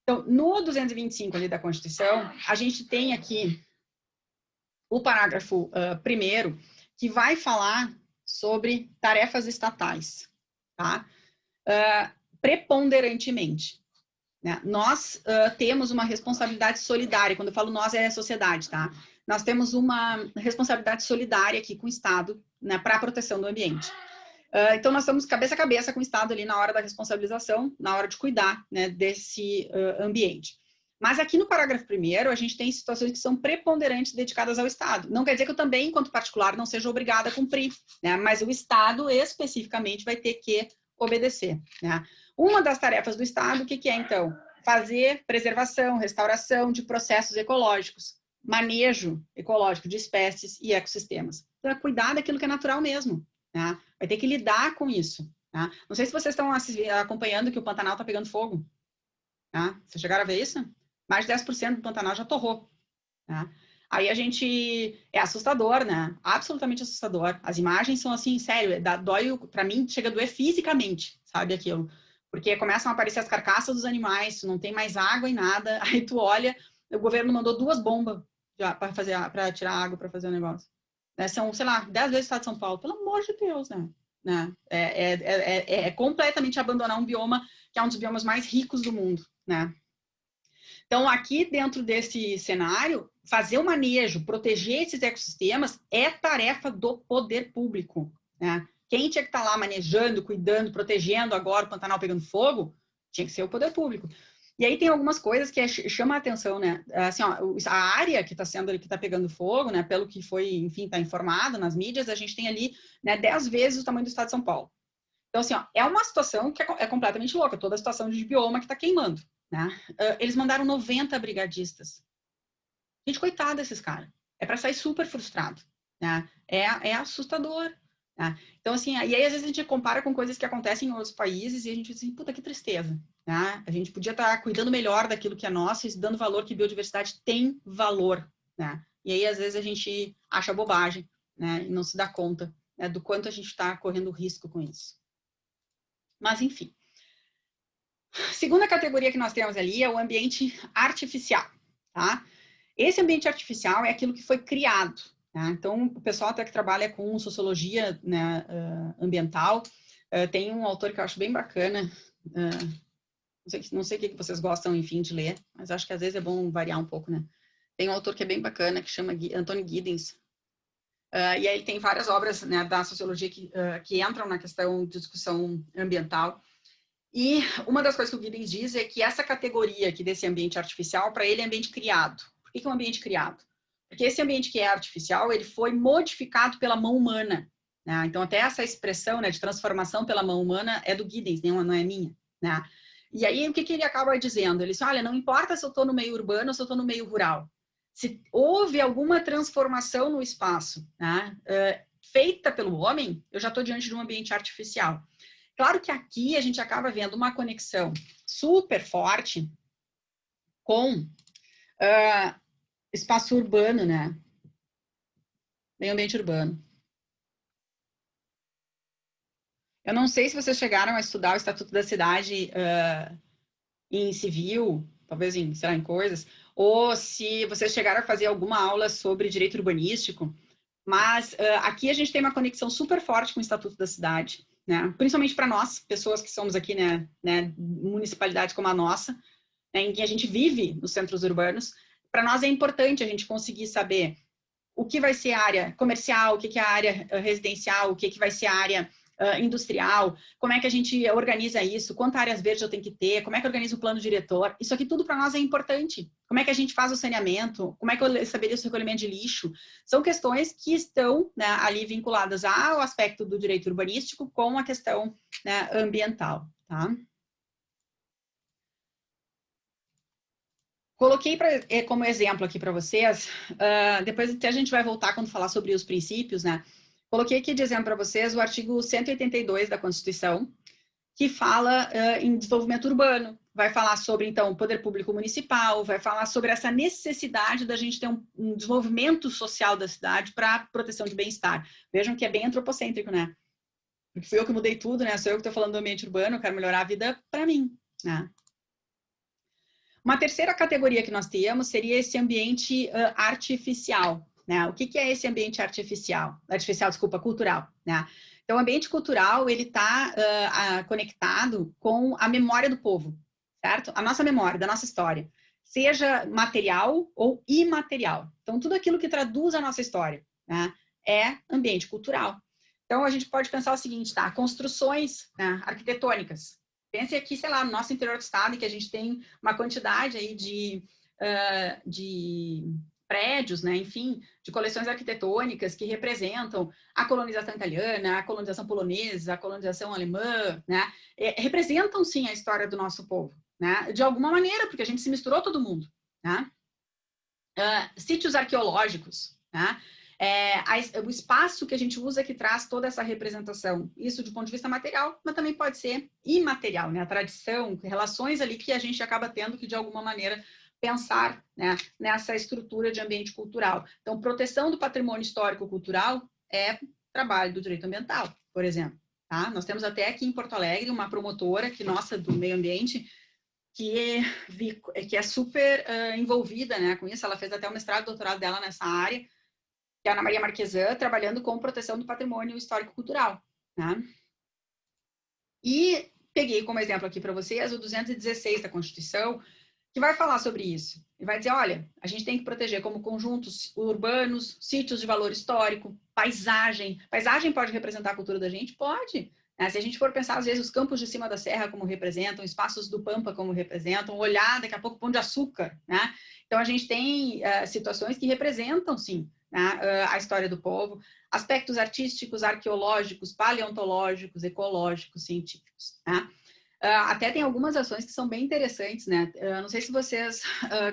Então, no 225 ali da Constituição, a gente tem aqui o parágrafo 1º, que vai falar sobre tarefas estatais, tá? Preponderantemente, né? Nós temos uma responsabilidade solidária, quando eu falo nós é a sociedade, tá? Nós temos uma responsabilidade solidária aqui com o Estado, né, para a proteção do ambiente. Então, nós estamos cabeça a cabeça com o Estado ali na hora da responsabilização, na hora de cuidar, né, desse ambiente. Mas aqui no parágrafo 1º, a gente tem situações que são preponderantes dedicadas ao Estado. Não quer dizer que eu também, enquanto particular, não seja obrigada a cumprir, né? Mas o Estado, especificamente, vai ter que obedecer, né? Uma das tarefas do Estado, o que é, então? Fazer preservação, restauração de processos ecológicos, manejo ecológico de espécies e ecossistemas. Então, é cuidar daquilo que é natural mesmo, né? Vai ter que lidar com isso, tá? Não sei se vocês estão acompanhando que o Pantanal está pegando fogo, tá? Vocês chegaram a ver isso? Mais de 10% do Pantanal já torrou, tá? Aí a gente... É assustador, né? Absolutamente assustador. As imagens são assim, sério, dói, pra mim, chega a doer fisicamente, sabe, aquilo. Porque começam a aparecer as carcaças dos animais, não tem mais água e nada, aí tu olha, o governo mandou 2 bombas para tirar água, para fazer o negócio. Né? São, sei lá, 10 vezes o estado de São Paulo. Pelo amor de Deus, né? É completamente abandonar um bioma que é um dos biomas mais ricos do mundo, né? Então, aqui dentro desse cenário, fazer o manejo, proteger esses ecossistemas é tarefa do poder público, né? Quem tinha que estar lá manejando, cuidando, protegendo agora o Pantanal pegando fogo, tinha que ser o poder público. E aí tem algumas coisas que chamam a atenção, né? Assim, ó, a área que está pegando fogo, né? Pelo que foi, enfim, está informado nas mídias, a gente tem ali, né, 10 vezes o tamanho do estado de São Paulo. Então, assim, ó, é uma situação que é completamente louca, toda a situação de bioma que está queimando, né? Eles mandaram 90 brigadistas. Gente, coitado desses caras. É para sair super frustrado, né? É assustador. Né? Então, assim, e aí às vezes a gente compara com coisas que acontecem em outros países e a gente diz assim, puta, que tristeza. Né? A gente podia estar cuidando melhor daquilo que é nosso e dando valor, que biodiversidade tem valor. Né? E aí, às vezes, a gente acha bobagem, né? E não se dá conta, né, do quanto a gente está correndo risco com isso. Mas, enfim. Segunda categoria que nós temos ali é o ambiente artificial. Tá? Esse ambiente artificial é aquilo que foi criado. Tá? Então, o pessoal até que trabalha com sociologia, né, ambiental, tem um autor que eu acho bem bacana, não sei o que vocês gostam, enfim, de ler, mas acho que às vezes é bom variar um pouco, né? Tem um autor que é bem bacana, que chama Anthony Giddens, e aí ele tem várias obras, né, da sociologia que entram na questão de discussão ambiental. E uma das coisas que o Giddens diz é que essa categoria aqui desse ambiente artificial, para ele é ambiente criado. Por que é um ambiente criado? Porque esse ambiente que é artificial, ele foi modificado pela mão humana. Né? Então, até essa expressão, né, de transformação pela mão humana é do Giddens, não é minha. Né? E aí, o que ele acaba dizendo? Ele diz, olha, não importa se eu estou no meio urbano ou se eu estou no meio rural. Se houve alguma transformação no espaço, né, feita pelo homem, eu já estou diante de um ambiente artificial. Claro que aqui a gente acaba vendo uma conexão super forte com espaço urbano, né? Meio ambiente urbano. Eu não sei se vocês chegaram a estudar o Estatuto da Cidade em civil, talvez em, sei lá, em coisas, ou se vocês chegaram a fazer alguma aula sobre direito urbanístico, mas aqui a gente tem uma conexão super forte com o Estatuto da Cidade, né? Principalmente para nós, pessoas que somos aqui, né, municipalidades como a nossa, né, em que a gente vive nos centros urbanos. Para nós é importante a gente conseguir saber o que vai ser a área comercial, o que é a área residencial, o que vai ser a área industrial, como é que a gente organiza isso, quantas áreas verdes eu tenho que ter, como é que organiza o plano diretor. Isso aqui tudo para nós é importante. Como é que a gente faz o saneamento, como é que eu estabeleço o recolhimento de lixo. São questões que estão, né, ali vinculadas ao aspecto do direito urbanístico com a questão, né, ambiental. Tá? Coloquei como exemplo aqui para vocês, depois até a gente vai voltar quando falar sobre os princípios, né? Coloquei aqui de exemplo para vocês o artigo 182 da Constituição, que fala em desenvolvimento urbano. vai falar sobre, então, o poder público municipal, vai falar sobre essa necessidade da gente ter um desenvolvimento social da cidade para proteção de bem-estar. Vejam que é bem antropocêntrico, né? Porque fui eu que mudei tudo, né? Sou eu que estou falando do ambiente urbano, eu quero melhorar a vida para mim, né? Uma terceira categoria que nós temos seria esse ambiente artificial, né? O que é esse ambiente cultural, né? Então, o ambiente cultural, ele está conectado com a memória do povo, certo? A nossa memória, da nossa história, seja material ou imaterial. Então, tudo aquilo que traduz a nossa história, né, é ambiente cultural. Então, a gente pode pensar o seguinte, tá? Construções, né, arquitetônicas. Pense aqui, sei lá, no nosso interior do estado, em que a gente tem uma quantidade aí de prédios, né, enfim, de coleções arquitetônicas que representam a colonização italiana, a colonização polonesa, a colonização alemã, né, representam, sim, a história do nosso povo, né, de alguma maneira, porque a gente se misturou todo mundo, né. Sítios arqueológicos, né, o espaço que a gente usa que traz toda essa representação, isso de ponto de vista material, mas também pode ser imaterial, né, a tradição, relações ali que a gente acaba tendo que, de alguma maneira, pensar, né, nessa estrutura de ambiente cultural. Então, proteção do patrimônio histórico-cultural é trabalho do direito ambiental, por exemplo. Tá? Nós temos até aqui em Porto Alegre uma promotora que, nossa, do meio ambiente, que é super envolvida, né, com isso. Ela fez até o mestrado e doutorado dela nessa área, que é a Ana Maria Marquesan, trabalhando com proteção do patrimônio histórico-cultural. Né? E peguei como exemplo aqui para vocês o 216 da Constituição, que vai falar sobre isso. E vai dizer, olha, a gente tem que proteger como conjuntos urbanos, sítios de valor histórico, paisagem. Paisagem pode representar a cultura da gente? Pode. Né? Se a gente for pensar, às vezes, os campos de cima da serra como representam, espaços do Pampa como representam, olhar daqui a pouco Pão de Açúcar, né? Então, a gente tem situações que representam, sim, né, a história do povo, aspectos artísticos, arqueológicos, paleontológicos, ecológicos, científicos, né? Até tem algumas ações que são bem interessantes, né? Não sei se vocês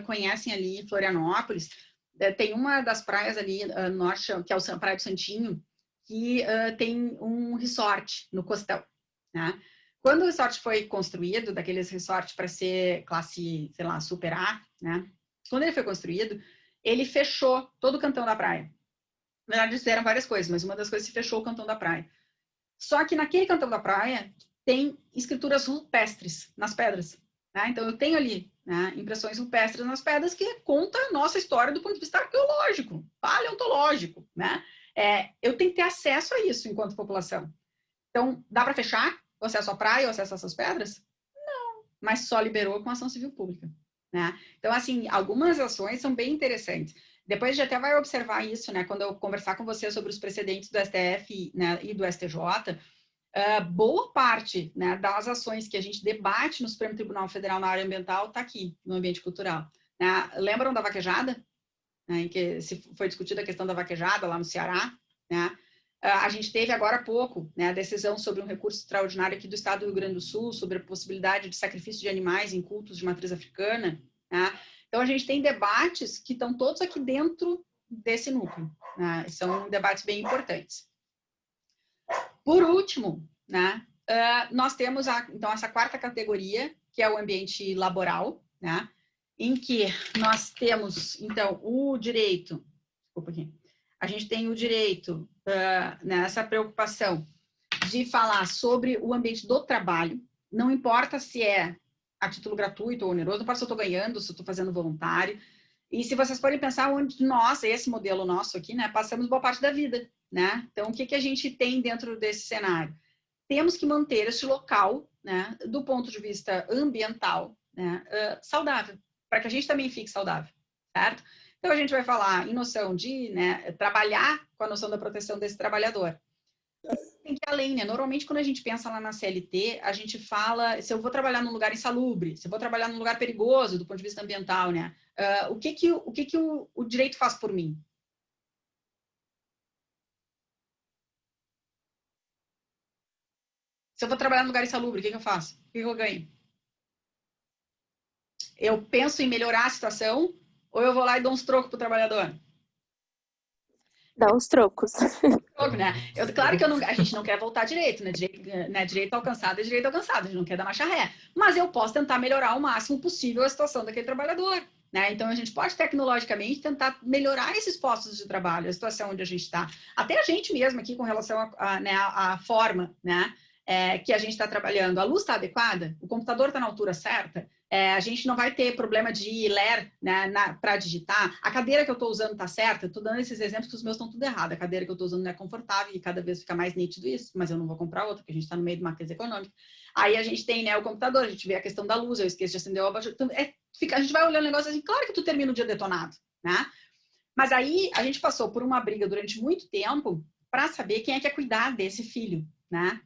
conhecem ali em Florianópolis, tem uma das praias ali norte, que é a Praia do Santinho, que tem um resort no costão, né? Quando o resort foi construído, daqueles resorts para ser classe, sei lá, super A, né? Quando ele foi construído, ele fechou todo o cantão da praia. Na verdade, eles fizeram várias coisas, mas uma das coisas se fechou o cantão da praia. Só que naquele cantão da praia tem escrituras rupestres nas pedras. Né? Então, eu tenho ali, né, impressões rupestres nas pedras que conta a nossa história do ponto de vista arqueológico, paleontológico. Né? Eu tenho que ter acesso a isso enquanto população. Então, dá para fechar o acesso à praia, o acesso a essas pedras? Não, mas só liberou com ação civil pública. Né? Então, assim, algumas ações são bem interessantes. Depois a gente até vai observar isso, né, quando eu conversar com você sobre os precedentes do STF, né, e do STJ. Boa parte, né, das ações que a gente debate no Supremo Tribunal Federal na área ambiental está aqui, no ambiente cultural. Né? Lembram da vaquejada? Né, em que foi discutida a questão da vaquejada lá no Ceará? Né? A gente teve agora há pouco, né, a decisão sobre um recurso extraordinário aqui do estado do Rio Grande do Sul, sobre a possibilidade de sacrifício de animais em cultos de matriz africana. Né? Então, a gente tem debates que estão todos aqui dentro desse núcleo. Né? São debates bem importantes. Por último, né, nós temos, então, essa quarta categoria, que é o ambiente laboral, né, em que nós temos, então, o direito, desculpa aqui, a gente tem o direito, nessa preocupação de falar sobre o ambiente do trabalho, não importa se é a título gratuito ou oneroso, não importa se eu estou ganhando, se eu estou fazendo voluntário, e se vocês forem pensar onde nós, esse modelo nosso aqui, né, passamos boa parte da vida, né? Então, o que a gente tem dentro desse cenário? Temos que manter esse local, né, do ponto de vista ambiental, né, saudável, para que a gente também fique saudável, certo? Então, a gente vai falar em noção de, né, trabalhar com a noção da proteção desse trabalhador. Tem que ir além, né? Normalmente, quando a gente pensa lá na CLT, a gente fala se eu vou trabalhar num lugar insalubre, se eu vou trabalhar num lugar perigoso do ponto de vista ambiental, né? O que o direito faz por mim? Se eu vou trabalhar num lugar insalubre, o que eu faço? O que eu ganho? Eu penso em melhorar a situação ou eu vou lá e dou uns trocos para o trabalhador? Dá uns trocos. Né? Claro que a gente não quer voltar direito, né? Direito alcançado é direito alcançado, a gente não quer dar marcha ré. Mas eu posso tentar melhorar o máximo possível a situação daquele trabalhador. Né? Então, a gente pode, tecnologicamente, tentar melhorar esses postos de trabalho, a situação onde a gente está. Até a gente mesmo aqui, com relação à forma, né? Que a gente está trabalhando. A luz está adequada? O computador está na altura certa? A gente não vai ter problema de ler, né, para digitar. A cadeira que eu estou usando está certa? Estou dando esses exemplos que os meus estão tudo errado. A cadeira que eu estou usando não é confortável e cada vez fica mais nítido isso, mas eu não vou comprar outra, porque a gente está no meio de uma crise econômica. Aí a gente tem, né, o computador, a gente vê a questão da luz, eu esqueço de acender o abajur. Então, a gente vai olhando o negócio assim, claro que tu termina o dia detonado, né? Mas aí a gente passou por uma briga durante muito tempo para saber quem é que ia cuidar desse filho, né?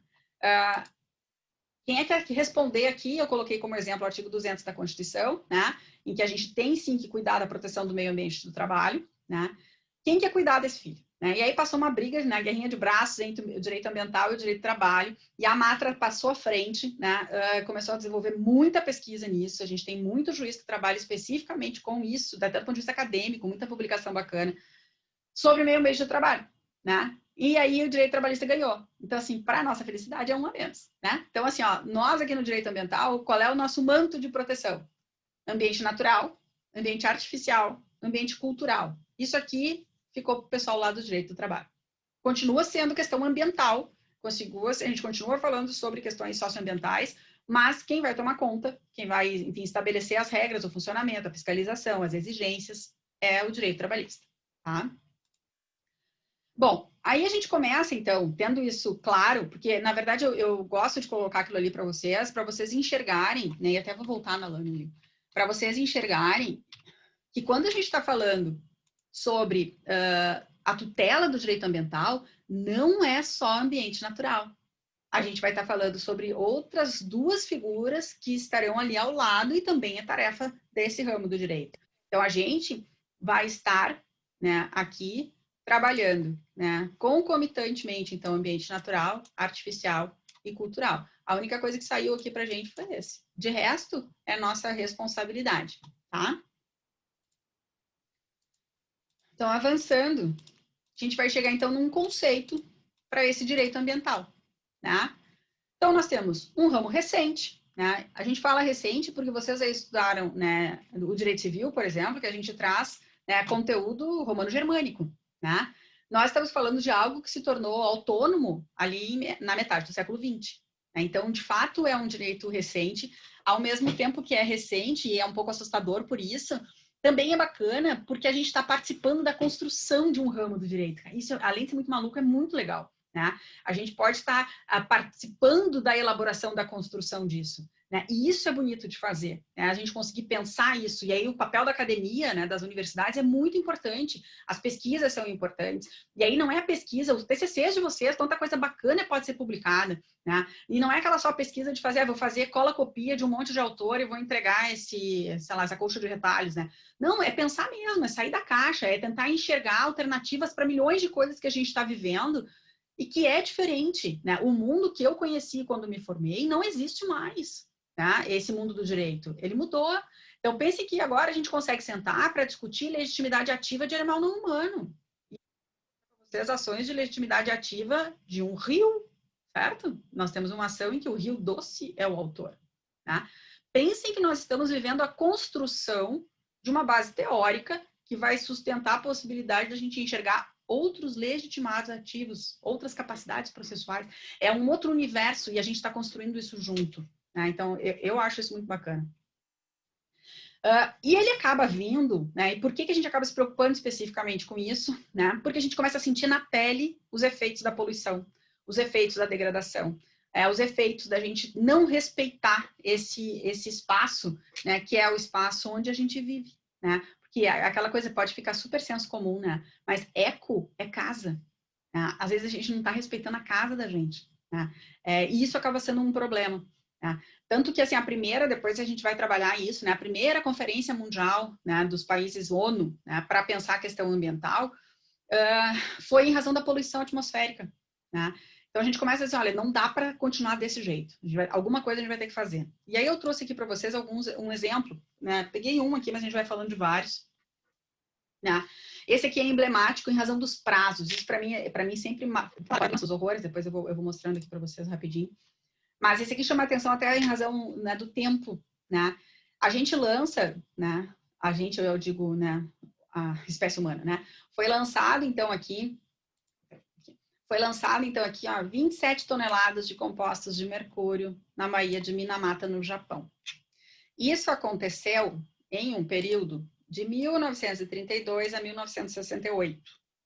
Quem é que vai responder aqui? Eu coloquei como exemplo o artigo 200 da Constituição, né? Em que a gente tem sim que cuidar da proteção do meio ambiente do trabalho, né? Quem quer cuidar desse filho? Né? E aí passou uma briga, né? Guerrinha de braços entre o direito ambiental e o direito do trabalho, e a Matra passou à frente, né? Começou a desenvolver muita pesquisa nisso, a gente tem muito juiz que trabalha especificamente com isso, até do ponto de vista acadêmico, muita publicação bacana, sobre o meio ambiente do trabalho, né? E aí o direito trabalhista ganhou. Então, assim, para nossa felicidade é um a menos, né? Então, assim, ó, nós aqui no direito ambiental, qual é o nosso manto de proteção? Ambiente natural, ambiente artificial, ambiente cultural. Isso aqui ficou para o pessoal lá do direito do trabalho. Continua sendo questão ambiental, a gente continua falando sobre questões socioambientais, mas quem vai tomar conta, quem vai, enfim, estabelecer as regras, o funcionamento, a fiscalização, as exigências, é o direito trabalhista, tá? Bom, aí a gente começa, então, tendo isso claro, porque, na verdade, eu gosto de colocar aquilo ali para vocês enxergarem, né, e até vou voltar na lâmina ali, para vocês enxergarem que quando a gente está falando sobre a tutela do direito ambiental, não é só ambiente natural. A gente vai estar falando sobre outras duas figuras que estarão ali ao lado e também é tarefa desse ramo do direito. Então, a gente vai estar, né, aqui trabalhando, né, concomitantemente, então, ambiente natural, artificial e cultural. A única coisa que saiu aqui para a gente foi esse. De resto, é nossa responsabilidade, tá? Então, avançando, a gente vai chegar, então, num conceito para esse direito ambiental, né? Então, nós temos um ramo recente, né? A gente fala recente porque vocês aí estudaram, né, o direito civil, por exemplo, que a gente traz, né, conteúdo romano-germânico, né? Nós estamos falando de algo que se tornou autônomo ali na metade do século XX. Né? Então, de fato, é um direito recente, ao mesmo tempo que é recente e é um pouco assustador por isso, também é bacana porque a gente está participando da construção de um ramo do direito. Isso, além de ser muito maluco, é muito legal. Né? A gente pode estar participando da elaboração da construção disso. Né? E isso é bonito de fazer, né? A gente conseguir pensar isso. E aí o papel da academia, né, das universidades é muito importante. As pesquisas são importantes. E aí não é a pesquisa, os TCCs de vocês, tanta coisa bacana pode ser publicada. Né? E não é aquela só pesquisa de fazer, vou fazer cola-copia de um monte de autor e vou entregar essa colcha de retalhos. Né? Não, é pensar mesmo, é sair da caixa, é tentar enxergar alternativas para milhões de coisas que a gente está vivendo e que é diferente, né? O mundo que eu conheci quando me formei não existe mais, tá? Esse mundo do direito, ele mudou. Então, pense que agora a gente consegue sentar para discutir legitimidade ativa de animal não humano. E as ações de legitimidade ativa de um rio, certo? Nós temos uma ação em que o Rio Doce é o autor, tá? Pensem que nós estamos vivendo a construção de uma base teórica que vai sustentar a possibilidade de a gente enxergar outros legitimados ativos, outras capacidades processuais. É um outro universo e a gente está construindo isso junto. Né? Então, eu acho isso muito bacana. E ele acaba vindo, né? E por que a gente acaba se preocupando especificamente com isso? Né? Porque a gente começa a sentir na pele os efeitos da poluição, os efeitos da degradação, os efeitos da gente não respeitar esse espaço, né? Que é o espaço onde a gente vive, né? Que aquela coisa pode ficar super senso comum, né? Mas eco é casa. Né? Às vezes a gente não está respeitando a casa da gente. Né? E isso acaba sendo um problema. Né? Tanto que, assim, depois a gente vai trabalhar isso, né? A primeira conferência mundial, né, dos países ONU, né, para pensar a questão ambiental, foi em razão da poluição atmosférica. Né? Então, a gente começa a dizer, olha, não dá para continuar desse jeito. Alguma coisa a gente vai ter que fazer. E aí eu trouxe aqui para vocês um exemplo. Né? Peguei um aqui, mas a gente vai falando de vários. Né? Esse aqui é emblemático em razão dos prazos. Isso para mim sempre os horrores. Depois eu vou mostrando aqui para vocês rapidinho. Mas esse aqui chama atenção até em razão, né, do tempo, né? A gente lança, né? Eu digo, né? A espécie humana, né? Foi lançado então aqui, ó, 27 toneladas de compostos de mercúrio na Baía de Minamata, no Japão. Isso aconteceu em um período de 1932 a 1968,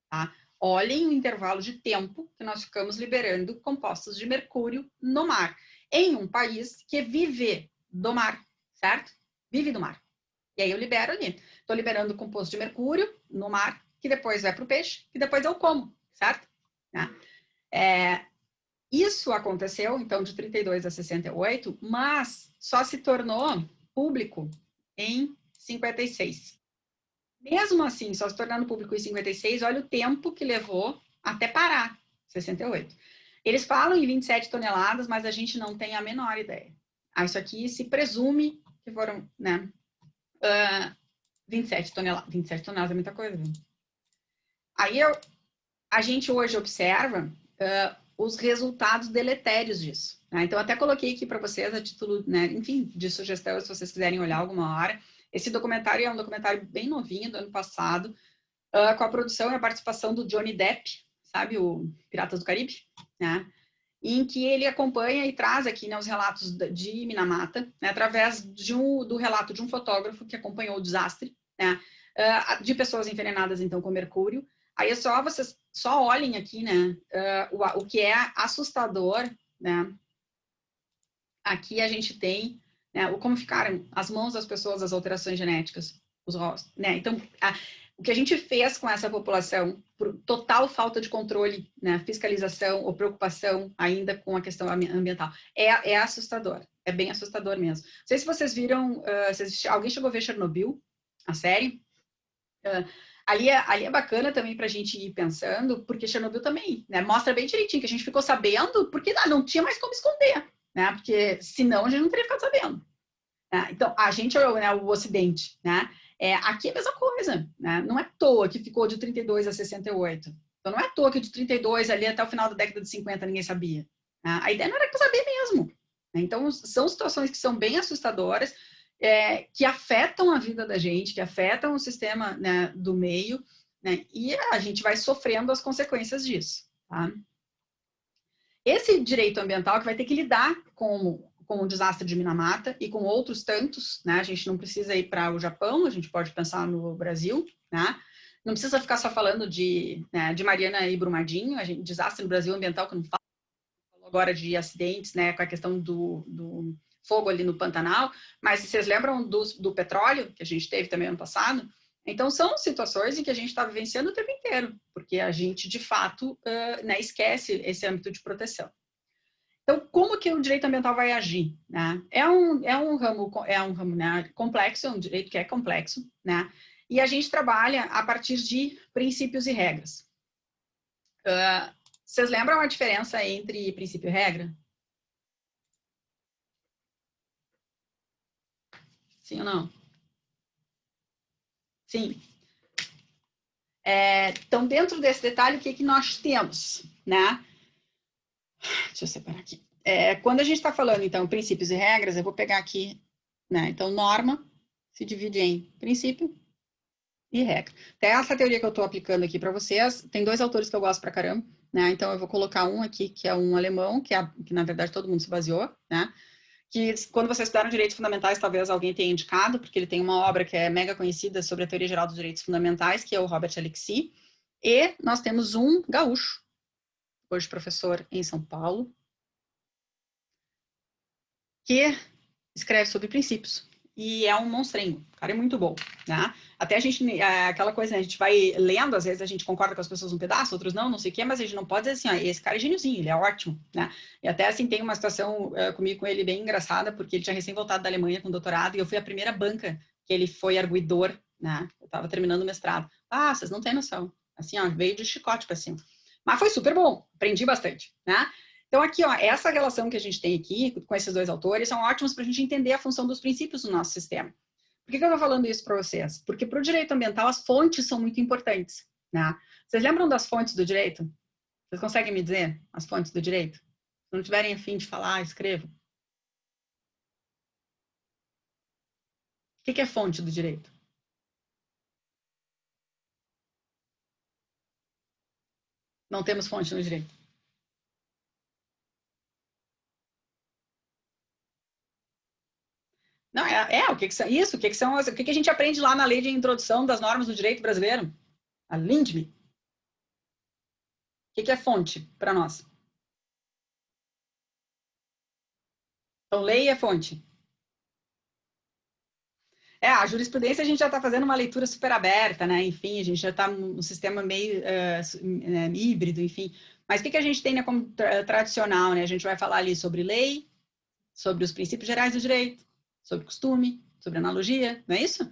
tá? Olhem o intervalo de tempo que nós ficamos liberando compostos de mercúrio no mar, em um país que vive do mar, certo? Vive do mar. E aí eu libero ali. Estou liberando composto de mercúrio no mar, que depois vai para o peixe, que depois eu como, certo? Né? Isso aconteceu, então, de 32 a 68, mas só se tornou público em 56. Mesmo assim, só se tornando público em 56, olha o tempo que levou até parar, 68. Eles falam em 27 toneladas, mas a gente não tem a menor ideia. Isso aqui se presume que foram, né, 27 toneladas. 27 toneladas é muita coisa, viu? Aí a gente hoje observa os resultados deletérios disso. Né? Então, até coloquei aqui para vocês a título, né, enfim, de sugestão, se vocês quiserem olhar alguma hora. Esse documentário é um documentário bem novinho, do ano passado, com a produção e a participação do Johnny Depp, sabe, o Piratas do Caribe, né? Em que ele acompanha e traz aqui, né, os relatos de Minamata, né, através do relato de um fotógrafo que acompanhou o desastre, né, de pessoas envenenadas, então, com mercúrio. Aí vocês só olhem aqui, né, o que é assustador, né? Aqui a gente tem, né, como ficaram as mãos das pessoas, as alterações genéticas, os rostos, né? Então, o que a gente fez com essa população, por total falta de controle, né, fiscalização ou preocupação ainda com a questão ambiental, é assustador, é bem assustador mesmo. Não sei se vocês viram, alguém chegou a ver Chernobyl, a série? Ali é bacana também para a gente ir pensando, porque Chernobyl também, né, mostra bem direitinho que a gente ficou sabendo, porque não tinha mais como esconder, né, porque senão a gente não teria ficado sabendo. Né? Então, a gente, né, o Ocidente, né, aqui é a mesma coisa, né, não é à toa que ficou de 32 a 68. Então, não é à toa que de 32 ali até o final da década de 50 ninguém sabia. Né? A ideia não era saber mesmo. Né? Então, são situações que são bem assustadoras, que afetam a vida da gente, que afetam o sistema, né, do meio, né, e a gente vai sofrendo as consequências disso. Tá? Esse direito ambiental que vai ter que lidar com o desastre de Minamata e com outros tantos, né, a gente não precisa ir para o Japão, a gente pode pensar no Brasil, né, não precisa ficar só falando de Mariana e Brumadinho, desastre no Brasil ambiental que não fala agora de acidentes, né, com a questão do fogo ali no Pantanal, mas vocês lembram do petróleo, que a gente teve também ano passado? Então, são situações em que a gente está vivenciando o tempo inteiro, porque a gente, de fato, né, esquece esse âmbito de proteção. Então, como que o direito ambiental vai agir? Né? É um ramo, né, complexo, é um direito que é complexo, né? E a gente trabalha a partir de princípios e regras. Vocês lembram a diferença entre princípio e regra? Sim ou não? Sim. Então, dentro desse detalhe, o que nós temos, né? Deixa eu separar aqui. Quando a gente está falando, então, princípios e regras, eu vou pegar aqui, né? Então, norma se divide em princípio e regra. Até essa teoria que eu estou aplicando aqui para vocês, tem 2 autores que eu gosto pra caramba, né? Então, eu vou colocar um aqui, que é um alemão, que na verdade todo mundo se baseou, né? Que quando vocês estudaram direitos fundamentais, talvez alguém tenha indicado, porque ele tem uma obra que é mega conhecida sobre a teoria geral dos direitos fundamentais, que é o Robert Alexy. E nós temos um gaúcho, hoje professor em São Paulo, que escreve sobre princípios. E é um monstrengo. O cara é muito bom, né? Até a gente, aquela coisa, né? A gente vai lendo, às vezes a gente concorda com as pessoas um pedaço, outros não sei o quê, mas a gente não pode dizer assim, esse cara é gêniozinho, ele é ótimo, né? E até, assim, tem uma situação comigo com ele bem engraçada, porque ele tinha recém voltado da Alemanha com doutorado, e eu fui a primeira banca que ele foi arguidor, né? Eu estava terminando o mestrado. Vocês não têm noção. Assim, veio de chicote para cima. Mas foi super bom, aprendi bastante, né? Então, aqui, essa relação que a gente tem aqui com esses 2 autores são ótimos para a gente entender a função dos princípios do nosso sistema. Por que eu estou falando isso para vocês? Porque para o direito ambiental as fontes são muito importantes, né? Vocês lembram das fontes do direito? Vocês conseguem me dizer as fontes do direito? Se não tiverem a fim de falar, escrevam. O que é fonte do direito? Não temos fonte no direito. Não, o que são isso? O que são, o que a gente aprende lá na lei de introdução das normas do direito brasileiro? A LINDB. O que é fonte para nós? Então, lei é fonte. A jurisprudência a gente já está fazendo uma leitura super aberta, né? Enfim, a gente já está num sistema meio híbrido, enfim. Mas o que a gente tem, né, como tradicional, né? A gente vai falar ali sobre lei, sobre os princípios gerais do direito, sobre costume, sobre analogia, não é isso?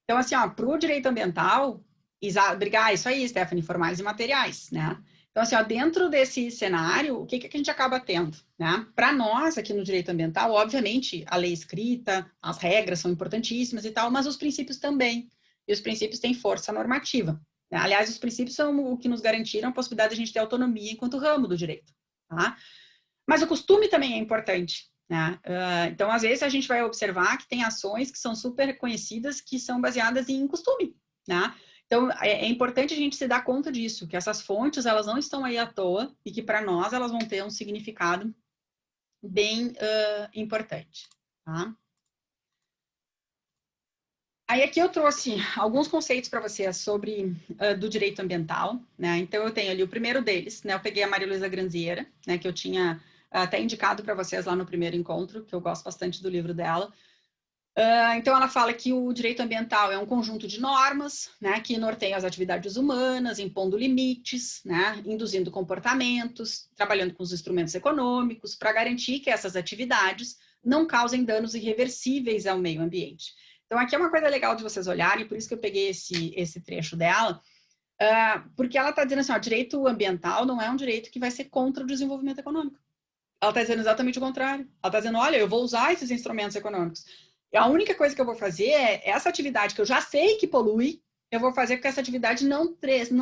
Então, assim, para o direito ambiental, isso aí, Stephanie, formais e materiais, né? Então, assim, dentro desse cenário, o que a gente acaba tendo, né? Para nós, aqui no direito ambiental, obviamente, a lei escrita, as regras são importantíssimas e tal, mas os princípios também. E os princípios têm força normativa, né? Aliás, os princípios são o que nos garantiram a possibilidade de a gente ter autonomia enquanto ramo do direito, tá? Mas o costume também é importante, né? Então, às vezes, a gente vai observar que tem ações que são super conhecidas, que são baseadas em costume, né? Então, é importante a gente se dar conta disso, que essas fontes, elas não estão aí à toa e que, para nós, elas vão ter um significado bem importante, tá? Aí, aqui eu trouxe alguns conceitos para vocês sobre do direito ambiental, né? Então, eu tenho ali o primeiro deles, né? Eu peguei a Maria Luísa Granziera, né? Que eu tinha até indicado para vocês lá no primeiro encontro, que eu gosto bastante do livro dela. Então, ela fala que o direito ambiental é um conjunto de normas, né, que norteiam as atividades humanas, impondo limites, né, induzindo comportamentos, trabalhando com os instrumentos econômicos, para garantir que essas atividades não causem danos irreversíveis ao meio ambiente. Então, aqui é uma coisa legal de vocês olharem, por isso que eu peguei esse trecho dela, porque ela está dizendo assim, o direito ambiental não é um direito que vai ser contra o desenvolvimento econômico. Ela está dizendo exatamente o contrário. Ela está dizendo, olha, eu vou usar esses instrumentos econômicos. A única coisa que eu vou fazer é essa atividade que eu já sei que polui, eu vou fazer com que essa atividade não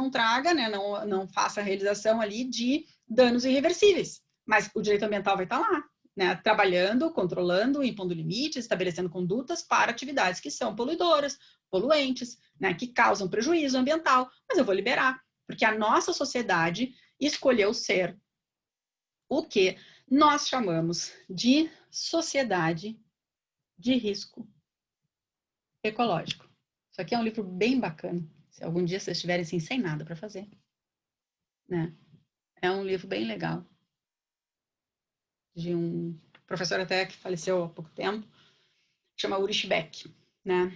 traga, né, não faça a realização ali de danos irreversíveis. Mas o direito ambiental vai estar lá, né, trabalhando, controlando, impondo limites, estabelecendo condutas para atividades que são poluidoras, poluentes, né, que causam prejuízo ambiental, mas eu vou liberar, porque a nossa sociedade escolheu ser o que nós chamamos de sociedade de risco ecológico. Isso aqui é um livro bem bacana, se algum dia vocês estiverem assim, sem nada para fazer, né? É um livro bem legal, de um professor até que faleceu há pouco tempo, chama Ulrich Beck, né?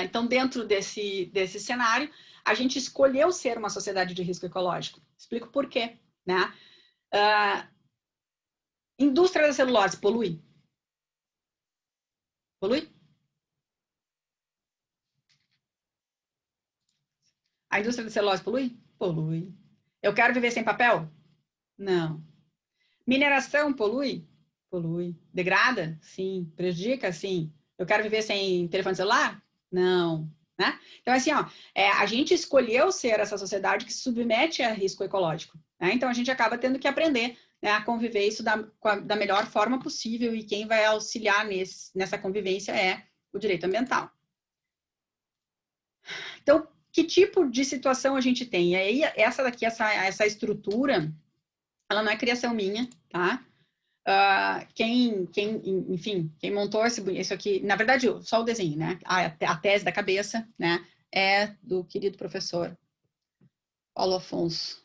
Então, dentro desse cenário, a gente escolheu ser uma sociedade de risco ecológico. Explico por quê, né? Indústria da celulose polui? Polui? A indústria da celulose polui? Polui. Eu quero viver sem papel? Não. Mineração polui? Polui. Degrada? Sim. Prejudica? Sim. Eu quero viver sem telefone celular? Não. Né? Então, assim, a gente escolheu ser essa sociedade que se submete a risco ecológico. Né? Então, a gente acaba tendo que aprender, né, a conviver isso da melhor forma possível, e quem vai auxiliar nessa convivência é o direito ambiental. Então, que tipo de situação a gente tem? E aí, essa estrutura, ela não é criação minha, tá? Enfim, quem montou isso aqui, na verdade, só o desenho, né? A tese da cabeça, né? É do querido professor Paulo Afonso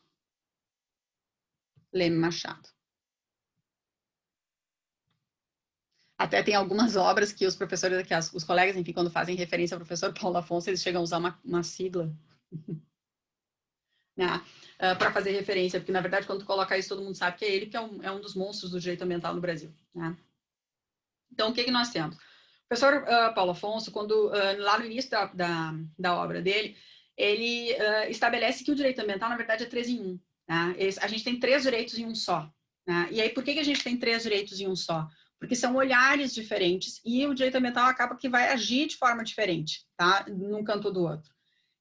Leme Machado. Até tem algumas obras que os professores, os colegas, enfim, quando fazem referência ao professor Paulo Afonso, eles chegam a usar uma sigla, né, para fazer referência, porque, na verdade, quando tu coloca isso, todo mundo sabe que é ele que é um dos monstros do direito ambiental no Brasil, né? Então, o que nós temos? O professor Paulo Afonso, lá no início da obra dele, ele estabelece que o direito ambiental, na verdade, é 3 em 1. Né? A gente tem 3 direitos em um só. Né? E aí, por que a gente tem 3 direitos em um só? Porque são olhares diferentes e o direito ambiental acaba que vai agir de forma diferente, tá? Num canto ou do outro.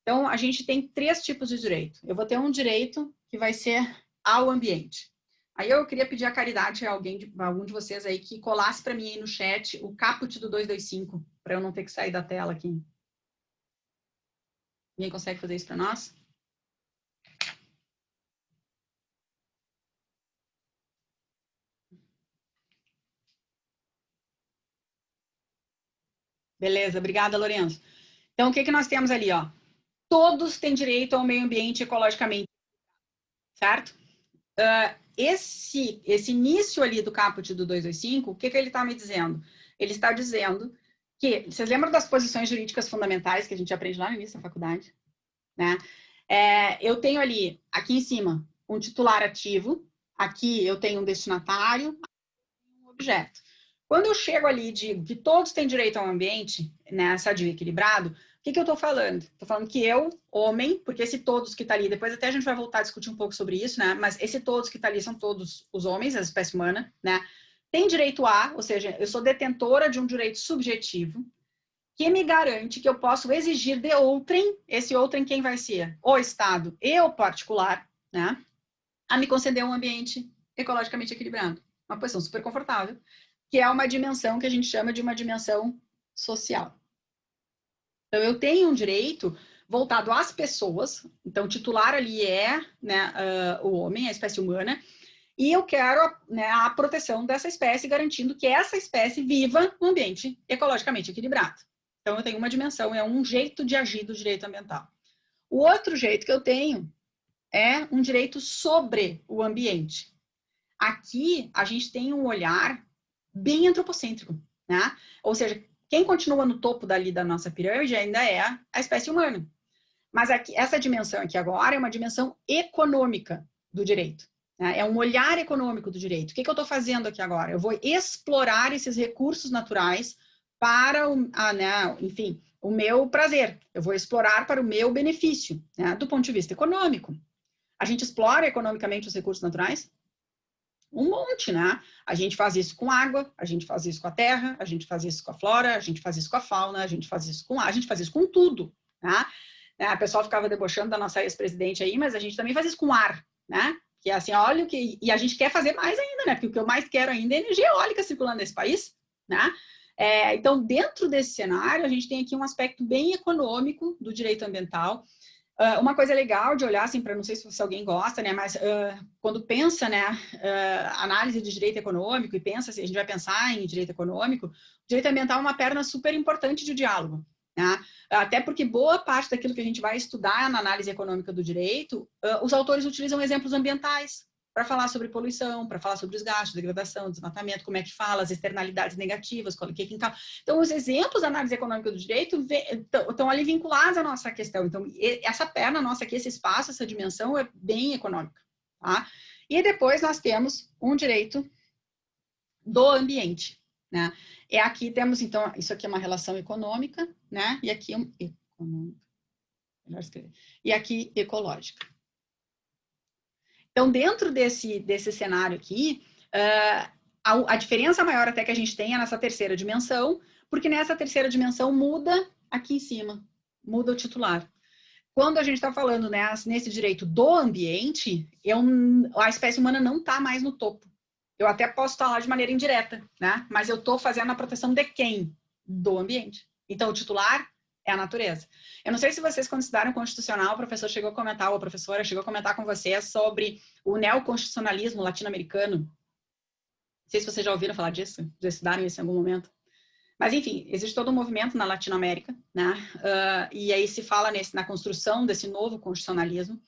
Então, a gente tem 3 tipos de direito. Eu vou ter um direito que vai ser ao ambiente. Aí eu queria pedir a caridade a algum de vocês aí que colasse para mim aí no chat o caput do 225, para eu não ter que sair da tela aqui. Ninguém consegue fazer isso para nós? Beleza, obrigada, Lourenço. Então, o que nós temos ali, ó? Todos têm direito ao meio ambiente ecologicamente, certo? Esse início ali do caput do 225, o que ele está me dizendo? Ele está dizendo que, vocês lembram das posições jurídicas fundamentais que a gente aprende lá no início da faculdade? Né? Eu tenho ali, aqui em cima, um titular ativo, aqui eu tenho um destinatário, um objeto. Quando eu chego ali de que todos têm direito ao ambiente, né, sadio e equilibrado, o que eu estou falando? Estou falando que eu, homem, porque esse todos que está ali, depois até a gente vai voltar a discutir um pouco sobre isso, né? Mas esse todos que está ali são todos os homens, a espécie humana, né? Tem direito a, ou seja, eu sou detentora de um direito subjetivo que me garante que eu posso exigir de outrem, esse outrem quem vai ser? O Estado e o particular, né? A me conceder um ambiente ecologicamente equilibrado. Uma posição super confortável, que é uma dimensão que a gente chama de uma dimensão social. Então, eu tenho um direito voltado às pessoas, então o titular ali é, né, o homem, a espécie humana, e eu quero, né, a proteção dessa espécie, garantindo que essa espécie viva num ambiente ecologicamente equilibrado. Então, eu tenho uma dimensão, é um jeito de agir do direito ambiental. O outro jeito que eu tenho é um direito sobre o ambiente. Aqui, a gente tem um olhar bem antropocêntrico, né? Ou seja, quem continua no topo dali da nossa pirâmide ainda é a espécie humana. Mas aqui, essa dimensão aqui agora é uma dimensão econômica do direito. Né? É um olhar econômico do direito. O que eu estou fazendo aqui agora? Eu vou explorar esses recursos naturais para, enfim, o meu prazer. Eu vou explorar para o meu benefício, né? Do ponto de vista econômico. A gente explora economicamente os recursos naturais? Um monte, né? A gente faz isso com água, a gente faz isso com a terra, a gente faz isso com a flora, a gente faz isso com a fauna, a gente faz isso com ar, a gente faz isso com tudo, tá? A pessoa ficava debochando da nossa ex-presidente aí, mas a gente também faz isso com ar, né? Que é assim, olha o que... E a gente quer fazer mais ainda, né? Porque o que eu mais quero ainda é energia eólica circulando nesse país, né? Então, dentro desse cenário, a gente tem aqui um aspecto bem econômico do direito ambiental. Uma coisa legal de olhar, assim, para não sei se alguém gosta, né, mas quando pensa, né, análise de direito econômico e pensa, se a gente vai pensar em direito econômico, o direito ambiental é uma perna super importante de diálogo, né? Até porque boa parte daquilo que a gente vai estudar na análise econômica do direito, os autores utilizam exemplos ambientais para falar sobre poluição, para falar sobre os gastos, degradação, desmatamento, como é que fala, as externalidades negativas, então, os exemplos da análise econômica do direito estão ali vinculados à nossa questão. Então, essa perna nossa aqui, esse espaço, essa dimensão é bem econômica, tá? E depois nós temos um direito do ambiente, né? E aqui temos, então, isso aqui é uma relação econômica, né? E aqui melhor escrever. E aqui ecológica. Então, dentro desse cenário aqui, a diferença maior até que a gente tem é nessa terceira dimensão, porque nessa terceira dimensão muda aqui em cima, muda o titular. Quando a gente está falando, né, nesse direito do ambiente, a espécie humana não está mais no topo. Eu até posso estar lá de maneira indireta, né? Mas eu estou fazendo a proteção de quem? Do ambiente. Então, o titular é a natureza. Eu não sei se vocês, quando estudaram constitucional, o professor chegou a comentar, ou a professora chegou a comentar com vocês sobre o neoconstitucionalismo latino-americano. Não sei se vocês já ouviram falar disso, já estudaram isso em algum momento. Mas, enfim, existe todo um movimento na Latinoamérica, né? E aí se fala na construção desse novo constitucionalismo.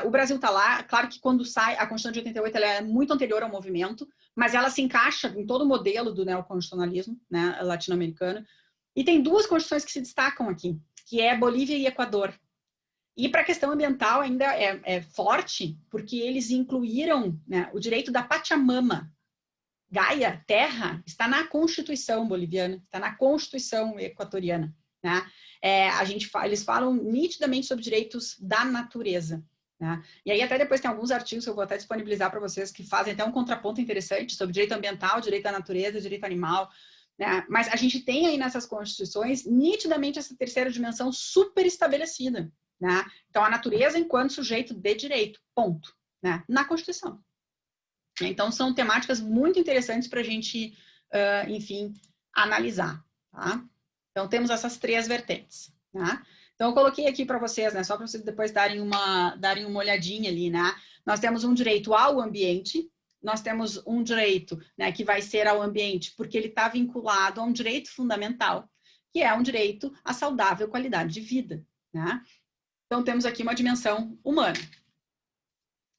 O Brasil está lá, claro que quando sai, a Constituição de 88 ela é muito anterior ao movimento, mas ela se encaixa em todo o modelo do neoconstitucionalismo, né, latino-americano. E tem duas constituições que se destacam aqui, que é Bolívia e Equador. E para a questão ambiental ainda é forte, porque eles incluíram, né, o direito da Pachamama. Gaia, terra, está na Constituição boliviana, está na Constituição equatoriana, né? Eles falam nitidamente sobre direitos da natureza. né? E aí até depois tem alguns artigos que eu vou até disponibilizar para vocês que fazem até um contraponto interessante sobre direito ambiental, direito da natureza, direito animal, né? Mas a gente tem aí nessas constituições nitidamente essa terceira dimensão super estabelecida, né? Então a natureza enquanto sujeito de direito, ponto, né? Na Constituição. Então são temáticas muito interessantes para a gente, enfim, analisar, tá? Então temos essas três vertentes, né? Então, eu coloquei aqui para vocês, né, só para vocês depois darem uma olhadinha ali, né? Nós temos um direito ao ambiente, nós temos um direito, né, que vai ser ao ambiente porque ele está vinculado a um direito fundamental, que é um direito à saudável qualidade de vida, né? Então, temos aqui uma dimensão humana.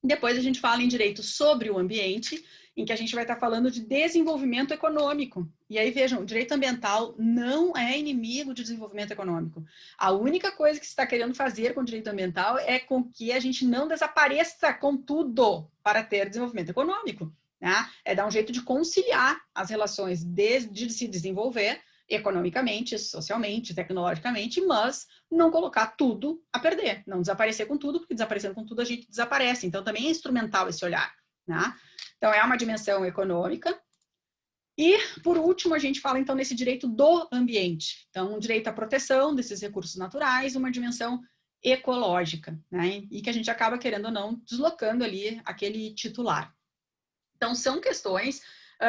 Depois a gente fala em direito sobre o ambiente, em que a gente vai estar falando de desenvolvimento econômico. E aí, vejam, o direito ambiental não é inimigo de desenvolvimento econômico. A única coisa que se está querendo fazer com o direito ambiental é com que a gente não desapareça com tudo para ter desenvolvimento econômico, né? É dar um jeito de conciliar as relações de se desenvolver economicamente, socialmente, tecnologicamente, mas não colocar tudo a perder, não desaparecer com tudo, porque desaparecendo com tudo a gente desaparece. Então, também é instrumental esse olhar, né? Então, é uma dimensão econômica. E, por último, a gente fala, então, nesse direito do ambiente. Então, um direito à proteção desses recursos naturais, uma dimensão ecológica, né? E que a gente acaba, querendo ou não, deslocando ali aquele titular. Então, são questões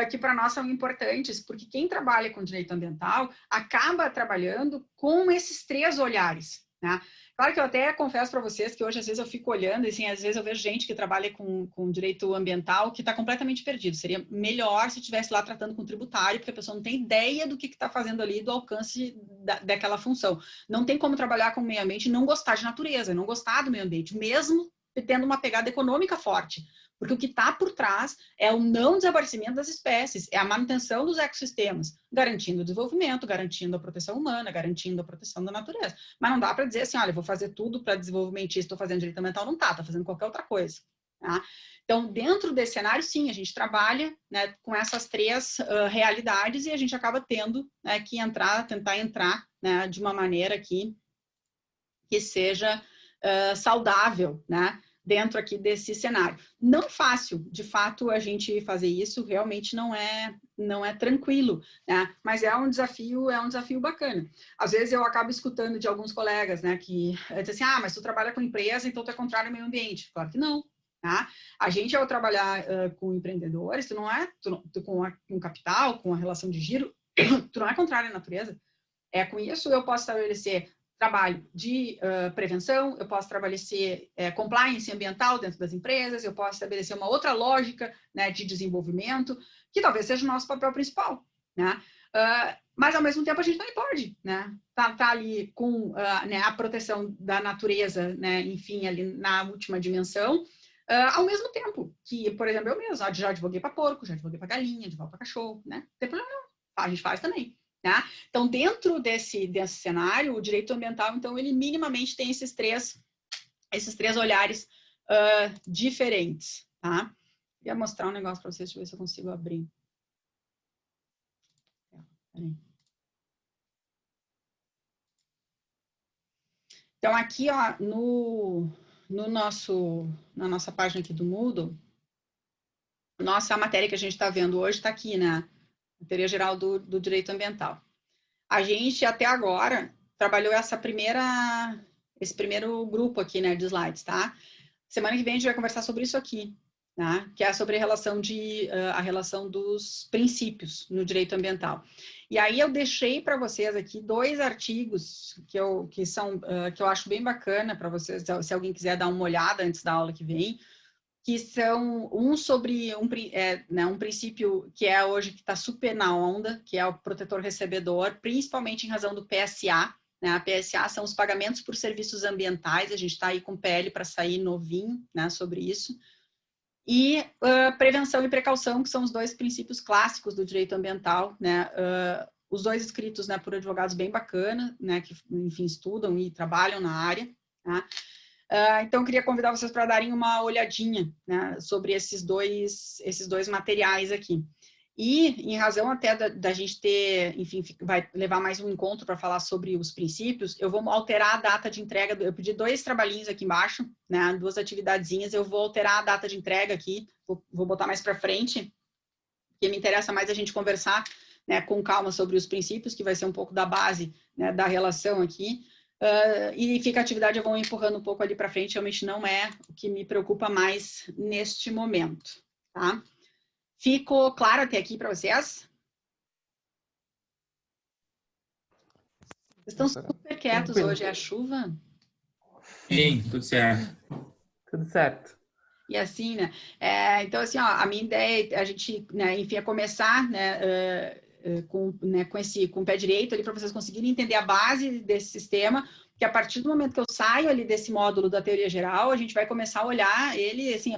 que para nós são importantes, porque quem trabalha com direito ambiental acaba trabalhando com esses três olhares, né? Claro que eu até confesso para vocês que hoje, às vezes, eu fico olhando, e assim, às vezes eu vejo gente que trabalha com direito ambiental que está completamente perdido. Seria melhor se estivesse lá tratando com tributário, porque a pessoa não tem ideia do que está fazendo ali, do alcance daquela função. Não tem como trabalhar com o meio ambiente e não gostar de natureza, não gostar do meio ambiente, mesmo tendo uma pegada econômica forte. Porque o que está por trás é o não desaparecimento das espécies, é a manutenção dos ecossistemas, garantindo o desenvolvimento, garantindo a proteção humana, garantindo a proteção da natureza. Mas não dá para dizer assim, olha, eu vou fazer tudo para desenvolvimento, estou fazendo direito ambiental, não está fazendo qualquer outra coisa. Tá? Então, dentro desse cenário, sim, a gente trabalha, né, com essas três realidades e a gente acaba tendo, né, que tentar entrar, né, de uma maneira que seja saudável, né, dentro aqui desse cenário. Não fácil, de fato, a gente fazer isso realmente não é tranquilo, né? Mas é um desafio bacana. Às vezes eu acabo escutando de alguns colegas, né, que dizem assim, mas tu trabalha com empresa, então tu é contrário ao meio ambiente. Claro que não, tá? A gente, ao trabalhar com empreendedores, tu com capital, com a relação de giro, tu não é contrário à natureza. Com isso eu posso estabelecer trabalho de prevenção, eu posso estabelecer compliance ambiental dentro das empresas, eu posso estabelecer uma outra lógica, né, de desenvolvimento, que talvez seja o nosso papel principal, né? Mas, ao mesmo tempo, a gente também pode, né? Tá ali com né, a proteção da natureza, né, enfim, ali na última dimensão, ao mesmo tempo que, por exemplo, eu mesmo já advoguei para porco, já advoguei para galinha, advoguei para cachorro, né? Não tem problema não, a gente faz também. Tá? Então, dentro desse cenário, o direito ambiental, então, ele minimamente tem esses três olhares diferentes. Tá? Queria mostrar um negócio para vocês, deixa eu ver se eu consigo abrir. Então, aqui, ó, na nossa página aqui do Moodle, a matéria que a gente está vendo hoje está aqui, né? A teoria geral do direito ambiental. A gente, até agora, trabalhou esse primeiro grupo aqui, né, de slides, tá? Semana que vem a gente vai conversar sobre isso aqui, tá? Que é sobre a relação dos princípios no direito ambiental. E aí eu deixei para vocês aqui 2 artigos que eu acho bem bacana para vocês, se alguém quiser dar uma olhada antes da aula que vem, que são sobre um princípio que é hoje que está super na onda, que é o protetor recebedor, principalmente em razão do PSA, né? A PSA são os pagamentos por serviços ambientais, a gente está aí com o PL para sair novinho, né, sobre isso, e prevenção e precaução, que são os 2 princípios clássicos do direito ambiental, né, os 2 escritos, né, por advogados bem bacana, né, que, enfim, estudam e trabalham na área, tá? Então, eu queria convidar vocês para darem uma olhadinha, né, sobre esses dois materiais aqui. E, em razão até da gente ter, enfim, vai levar mais um encontro para falar sobre os princípios, eu vou alterar a data de entrega. Eu pedi 2 trabalhinhos aqui embaixo, né, 2 atividadezinhas. Eu vou alterar a data de entrega aqui, vou botar mais para frente, porque me interessa mais a gente conversar, né, com calma sobre os princípios, que vai ser um pouco da base, né, da relação aqui. E fica a atividade, eu vou empurrando um pouco ali para frente, realmente não é o que me preocupa mais neste momento, tá? Ficou claro até aqui para vocês? Vocês estão super quietos Tranquilo. hoje, é a chuva? Sim, tudo certo. Tudo certo. E assim, né? Então, assim, ó, a minha ideia é a gente, né, enfim, é começar, né, com o pé direito ali para vocês conseguirem entender a base desse sistema, que a partir do momento que eu saio ali desse módulo da teoria geral, a gente vai começar a olhar ele, assim,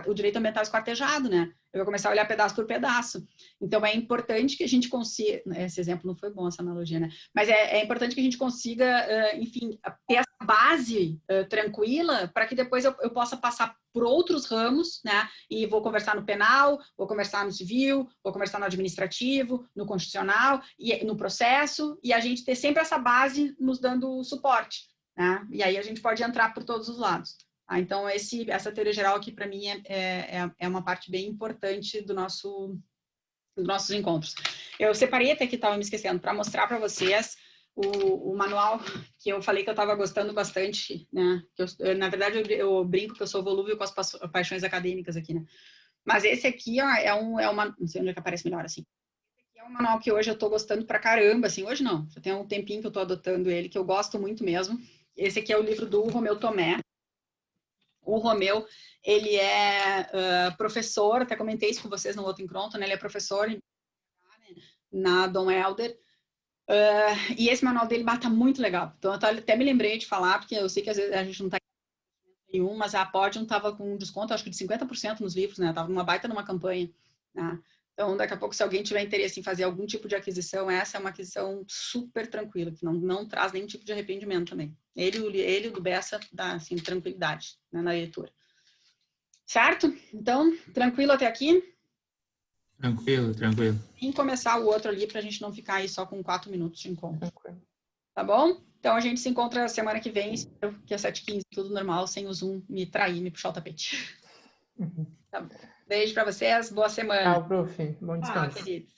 o direito ambiental esquartejado, né? Eu vou começar a olhar pedaço por pedaço. Então, é importante que a gente consiga... Esse exemplo não foi bom, essa analogia, né? Mas é importante que a gente consiga, enfim, ter essa base tranquila para que depois eu possa passar por outros ramos, né? E vou conversar no penal, vou conversar no civil, vou conversar no administrativo, no constitucional, e no processo, e a gente ter sempre essa base nos dando suporte, né? E aí a gente pode entrar por todos os lados. Então, essa teoria geral aqui, para mim, é uma parte bem importante dos nossos encontros. Eu separei até que estava me esquecendo, para mostrar para vocês o manual que eu falei que eu estava gostando bastante, né? Na verdade, eu brinco que eu sou volúvel com as paixões acadêmicas aqui, né? Mas esse aqui, ó, é uma... Não sei onde é que aparece melhor, assim. Esse aqui é um manual que hoje eu estou gostando pra caramba, assim. Hoje não, já tem um tempinho que eu estou adotando ele, que eu gosto muito mesmo. Esse aqui é o livro do Romeu Tomé. O Romeu, ele é professor, até comentei isso com vocês no outro encontro, né? Ele é professor na Dom Helder. E esse manual dele tá muito legal. Então, eu até me lembrei de falar, porque eu sei que às vezes a gente não tá nenhum, mas a Podium estava com um desconto, acho que de 50% nos livros, né? Tava numa baita numa campanha, né? Então, daqui a pouco, se alguém tiver interesse em fazer algum tipo de aquisição, essa é uma aquisição super tranquila, que não traz nenhum tipo de arrependimento também. Ele e o do Bessa dá, assim, tranquilidade, né, na leitura. Certo? Então, tranquilo até aqui? Tranquilo, tranquilo. E começar o outro ali, para a gente não ficar aí só com 4 minutos de encontro. Tranquilo. Tá bom? Então, a gente se encontra semana que vem, espero que às 7h15, tudo normal, sem o Zoom me trair, me puxar o tapete. Tá bom. Beijo para vocês, boa semana. Tchau, prof. Bom Tchau, descanso. queridos.